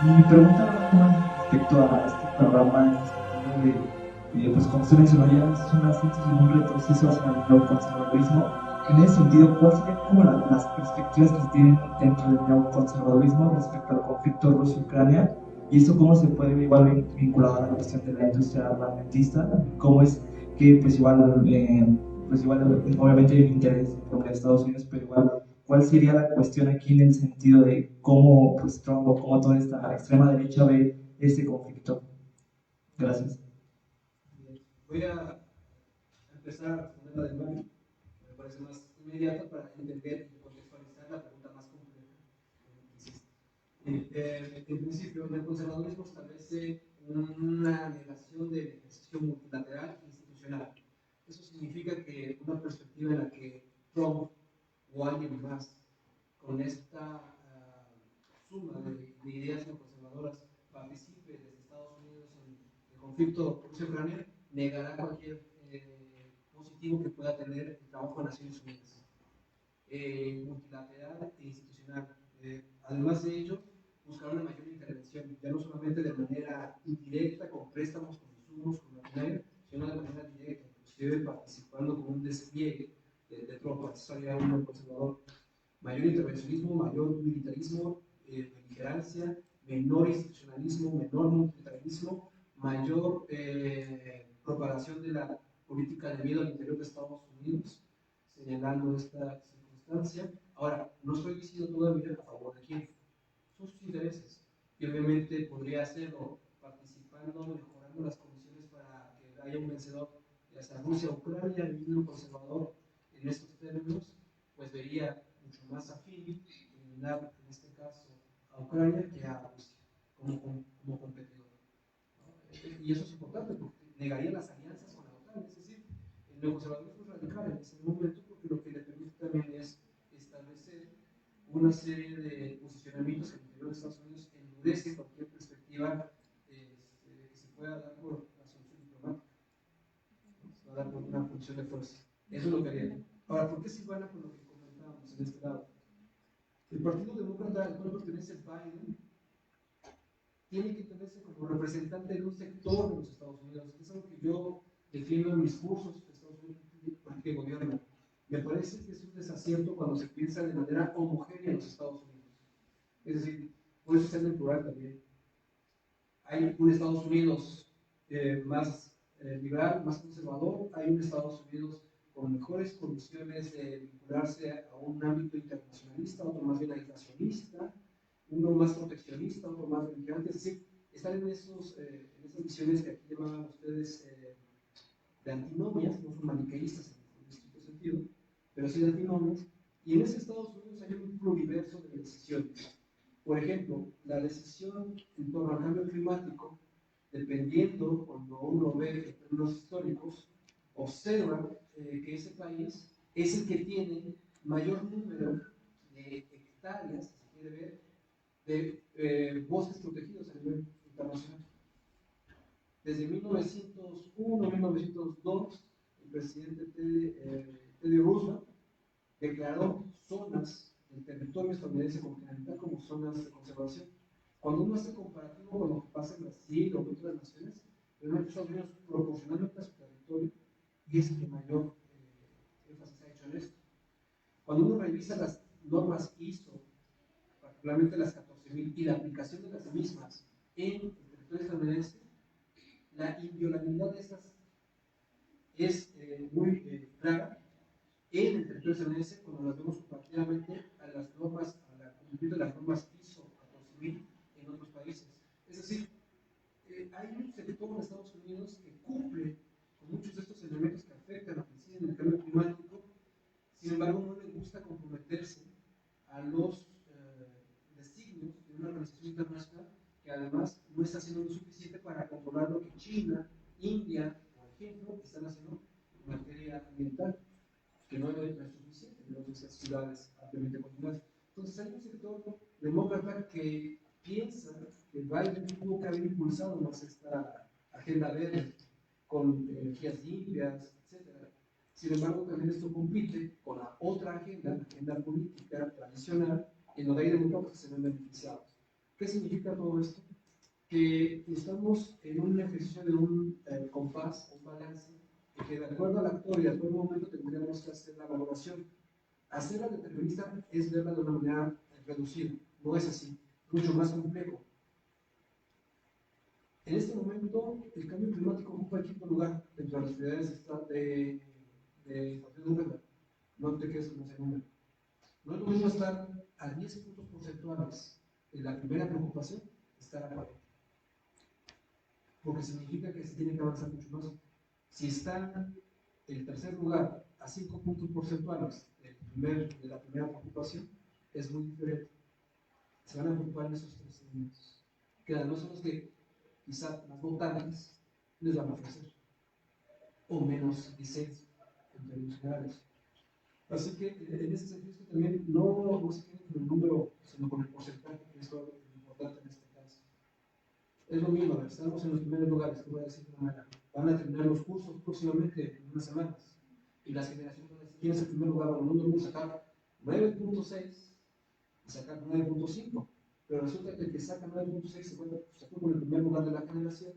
Mi pregunta va más respecto a este programa en el sentido de, pues como usted mencionó, ya es una síntesis y un retroceso hacia el neoconservadurismo. En ese sentido, ¿cuáles serían como las perspectivas que se tienen dentro del neoconservadurismo respecto al conflicto Rusia-Ucrania? ¿Y eso cómo se puede ver igual vinculado a la cuestión de la industria armamentista? ¿Cómo es que pues igual obviamente hay un interés por Estados Unidos, pero igual, ¿cuál sería la cuestión aquí en el sentido de cómo pues Trump o cómo toda esta extrema derecha ve este conflicto? Gracias. Voy a empezar a responder la de Mario, me parece más inmediata para entender y contextualizar la pregunta más compleja. En principio, el conservadurismo establece una negación de negociación multilateral e institucional. Eso significa que una perspectiva en la que Trump o alguien más con esta suma de ideas neoconservadoras participe desde Estados Unidos en el conflicto Rusia-Ucrania, negará cualquier positivo que pueda tener el trabajo de Naciones Unidas, multilateral e institucional. Además de ello, buscar una mayor intervención, ya no solamente de manera indirecta, con préstamos, con insumos, con inclusive participando con un despliegue de tropas. Eso haría un conservador. Mayor intervencionismo, mayor militarismo, beligerancia, menor institucionalismo, menor multilateralismo, mayor propagación de la política de miedo al interior de Estados Unidos, señalando esta circunstancia. Ahora, no estoy diciendo todavía a favor de quién, son sus intereses, y obviamente podría hacerlo participando, mejorando las condiciones para que haya un vencedor, ya sea Rusia o Ucrania, y un conservador en estos términos, pues vería mucho más afín eliminar en este caso a Ucrania que a Rusia como competidor, ¿no? Y eso es importante porque negaría las alianzas con la OTAN, es decir, el neoconservadurismo es radical en ese momento porque lo que le permite también es establecer una serie de posicionamientos que en el interior de Estados Unidos endurece cualquier perspectiva que se pueda dar por la solución diplomática, ¿no? Se va a dar por una función de fuerza. Eso es lo que haría. Ahora, ¿por qué se iguala con lo que comentábamos en este lado? El Partido Demócrata al cual pertenece Biden tiene que entenderse como representante de un sector de los Estados Unidos, que es algo que yo defiendo en mis cursos de Estados Unidos de gobierno. Me parece que es un desacierto cuando se piensa de manera homogénea en los Estados Unidos. Es decir, por eso está en el plural también. Hay un Estados Unidos más liberal, más conservador, hay un Estados Unidos con mejores condiciones de vincularse a un ámbito internacionalista, otro más bien aislacionista, uno más proteccionista, otro más beligerante. Es decir, están en esas visiones que aquí llamaban ustedes de antinomias, no son maniqueístas en estricto sentido, pero sí de antinomias, y en ese Estados Unidos hay un pluriverso de decisiones. Por ejemplo, la decisión en torno al cambio climático, dependiendo, cuando uno ve en términos históricos, observa que ese país es el que tiene mayor número de hectáreas, si se quiere ver, de bosques protegidos a nivel internacional. Desde 1901-1902, el presidente Teddy Roosevelt declaró zonas del territorio estadounidense continental como zonas de conservación. Cuando uno hace comparativo con lo que pasa en Brasil o en otras naciones, realmente Estados Unidos proporcionalmente a su territorio y es el que mayor énfasis ha hecho en esto. Cuando uno revisa las normas ISO, particularmente las 14.000 y la aplicación de las mismas en el territorio estadounidense, la inviolabilidad de estas es muy clara en el territorio estadounidense cuando las vemos comparativamente a las normas, a la cumplimiento de las normas ISO 14.000 en otros países. Es decir, hay un sector en Estados Unidos que cumple con muchos de estos elementos que afectan o que inciden en el cambio climático, sin embargo no le gusta comprometerse a los designios de una organización internacional que además no está haciendo lo suficiente para controlar lo que China, India, por ejemplo, están haciendo en materia ambiental, que no es suficiente en otras ciudades ampliamente controladas. Entonces hay un sector demócrata que piensa que Biden tuvo que haber impulsado más esta agenda verde con energías limpias, etc. Sin embargo, también esto compite con la otra agenda, la agenda política tradicional, en donde hay demócratas que se ven beneficiados. ¿Qué significa todo esto? Que estamos en un ejercicio de un compás, un balance, y que de acuerdo al actor y de acuerdo al momento tendríamos que hacer la valoración. Hacerla determinista es verla de una manera reducida, no es así, mucho más complejo. En este momento, el cambio climático ocupa el quinto lugar dentro de las prioridades de Partido Demócrata. No te quedes con ese número. No es lo mismo estar a 10 puntos porcentuales en la primera preocupación, estar a 40. Porque significa que se tiene que avanzar mucho más. Si está en el tercer lugar a 5 puntos porcentuales de la primera preocupación, es muy diferente. Se van a preocupar en esos 3 elementos, que además son los que quizá más votantes les van a ofrecer, o menos disenso en términos generales. Así que en ese sentido también no se queden con el número, sino con el porcentaje, que es lo importante en este caso. Es lo mismo, estamos en los primeros lugares, te voy a decir de una manera. Van a terminar los cursos próximamente, en unas semanas, y las generaciones van a decir, ¿quién es el primer lugar? Bueno, no nos sacar 9.6 y sacar 9.5, pero resulta que el que saca 9.6 se fue con el primer lugar de la generación,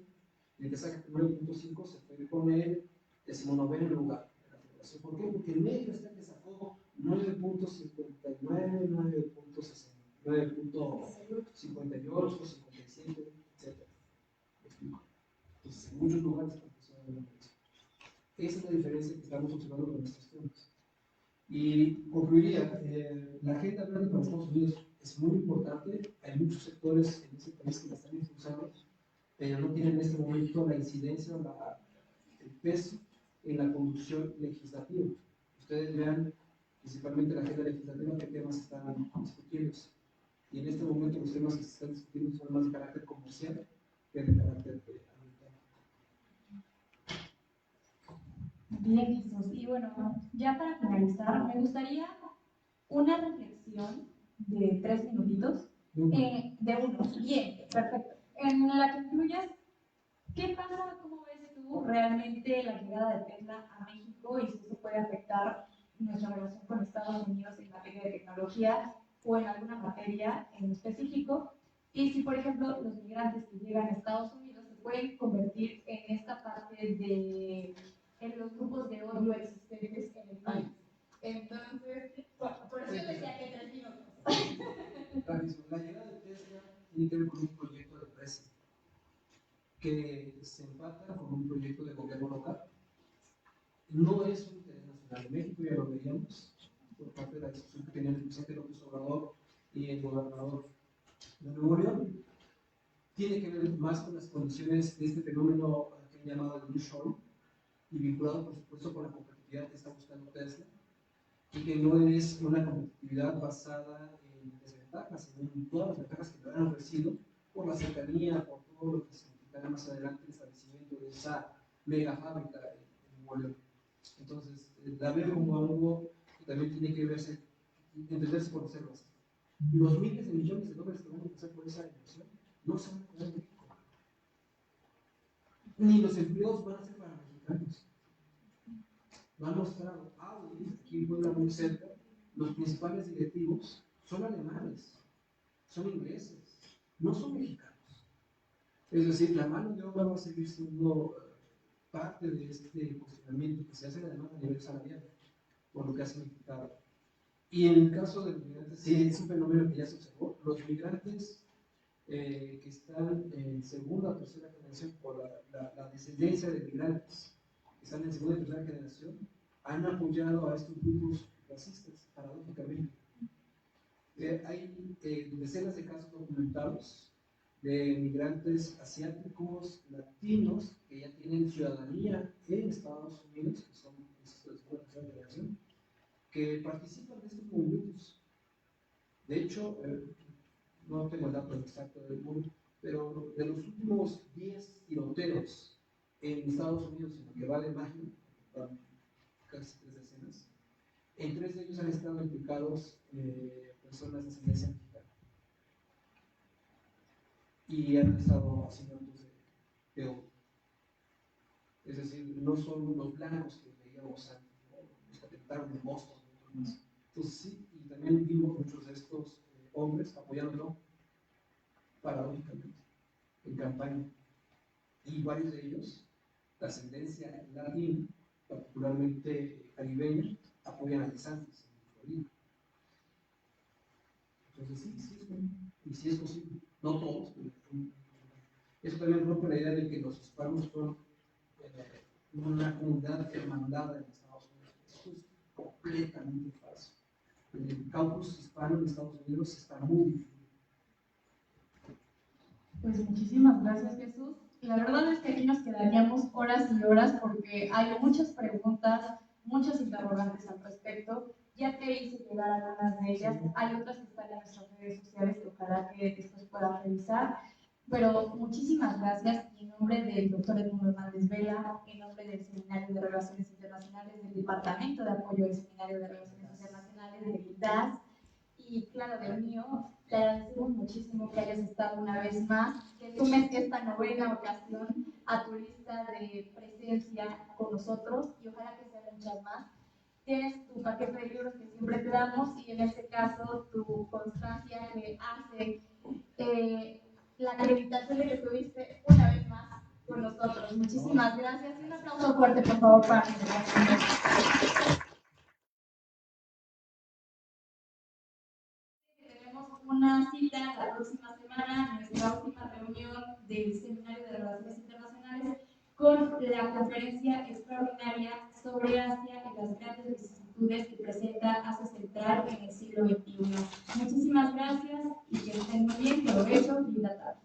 y el que saca 9.5 se fue con el 19º lugar de la federación. ¿Por qué? Porque en México está que sacó 9.59, 9.60, 9.58, 57, etc. Entonces, en muchos lugares está funcionando la federación. Esa es la diferencia que estamos observando con estos temas. Y concluiría, la agenda verde para Estados Unidos es muy importante. Hay muchos sectores en ese país que la están impulsando, pero no tienen en este momento la incidencia o el peso en la conducción legislativa. Ustedes vean principalmente la agenda legislativa qué temas están discutiendo. Y en este momento los temas que se están discutiendo son más de carácter comercial que de carácter ambiental. Bien, Jesús. Y bueno, ya para finalizar, me gustaría una reflexión de 3 minutitos. De uno. Bien, perfecto. En la que incluyas, ¿qué pasa, cómo ves tú realmente la llegada de Tesla a México y si eso puede afectar nuestra relación con Estados Unidos en materia de tecnología o en alguna materia en específico? Y si, por ejemplo, los migrantes que llegan a Estados Unidos se pueden convertir en esta parte de en los grupos de odio existentes en el país. Entonces, por eso decía que 3 minutos. La llegada de Tesla tiene que ver con un proyecto de empresa que se empata con un proyecto de gobierno local. No es un interés nacional de México, ya lo veíamos por parte de la discusión que tenía el presidente López Obrador y el gobernador de Nuevo León. Tiene que ver más con las condiciones de este fenómeno que han llamado el nearshoring y vinculado, por supuesto, con la competitividad que está buscando Tesla, y que no es una competitividad basada en desventajas, sino en todas las ventajas que le han ofrecido por la cercanía, por todo lo que significará más adelante el establecimiento de esa mega fábrica en Nuevo León. Entonces, la veo como algo que también tiene que entenderse por observas. Los miles de millones de dólares que van a empezar por esa inversión no se van a quedar en México. Ni los empleos van a ser para mexicanos. Lo han mostrado Audi, aquí en Puebla muy cerca, los principales directivos son alemanes, son ingleses, no son mexicanos. Es decir, la mano de obra va a seguir siendo parte de este cuestionamiento que se hace además a nivel salarial, por lo que ha significado. Y en el caso de los migrantes, sí, es un fenómeno que ya se observó. Los migrantes que están en segunda o tercera generación, por la descendencia de migrantes que están en segunda y tercera generación, han apoyado a estos grupos racistas, paradójicamente. Hay decenas de casos documentados de migrantes asiáticos, latinos, que ya tienen ciudadanía en Estados Unidos, que son de segunda y tercera generación, que participan de estos movimientos. De hecho, no tengo el dato exacto del mundo, pero de los últimos 10 tiroteos en Estados Unidos, en lo que va de mayo, casi 3 decenas, en 3 de ellos han estado implicados personas de ascendencia mexicana. Y han estado asesinatos de odio. Es decir, no son los blancos que veíamos antes, ¿no? Los que atentaron en Boston. Entonces sí, y también vimos muchos de estos hombres apoyándolo paradójicamente en campaña. Y varios de ellos, la ascendencia latina, particularmente caribeña, apoyan a DeSantis en Florida. Entonces sí es posible. No todos, pero eso también rompe la idea de que los hispanos son una comunidad hermandada en Estados Unidos. Eso es completamente falso. El campus hispano en Estados Unidos está muy difícil. Pues muchísimas gracias, Jesús. La verdad es que aquí nos quedaríamos horas y horas porque hay muchas preguntas, muchas interrogantes al respecto. Ya te hice llegar algunas de ellas. Hay otras que están en nuestras redes sociales que ojalá que después puedas revisar. Pero muchísimas gracias y en nombre del doctor Edmundo Hernández Vela, en nombre del Seminario de Relaciones Internacionales, del Departamento de Apoyo del Seminario de Relaciones Internacionales, del ITAS, y claro, del mío, te agradecemos muchísimo que hayas estado una vez más, que sumes esta 9ª ocasión a tu lista de presencia con nosotros y ojalá que sean muchas más. Tienes tu paquete de libros que siempre te damos y en este caso tu constancia que hace la acreditación de que estuviste una vez más con nosotros. Muchísimas gracias y un aplauso fuerte, por favor, para nosotros. Tenemos una cita la próxima semana, nuestra última reunión del Seminario de Relaciones Internacionales, con la conferencia extraordinaria sobre Asia y las grandes vicisitudes que presenta Asia Central en el siglo XXI. Muchísimas gracias y que estén muy bien, provecho y la tarde.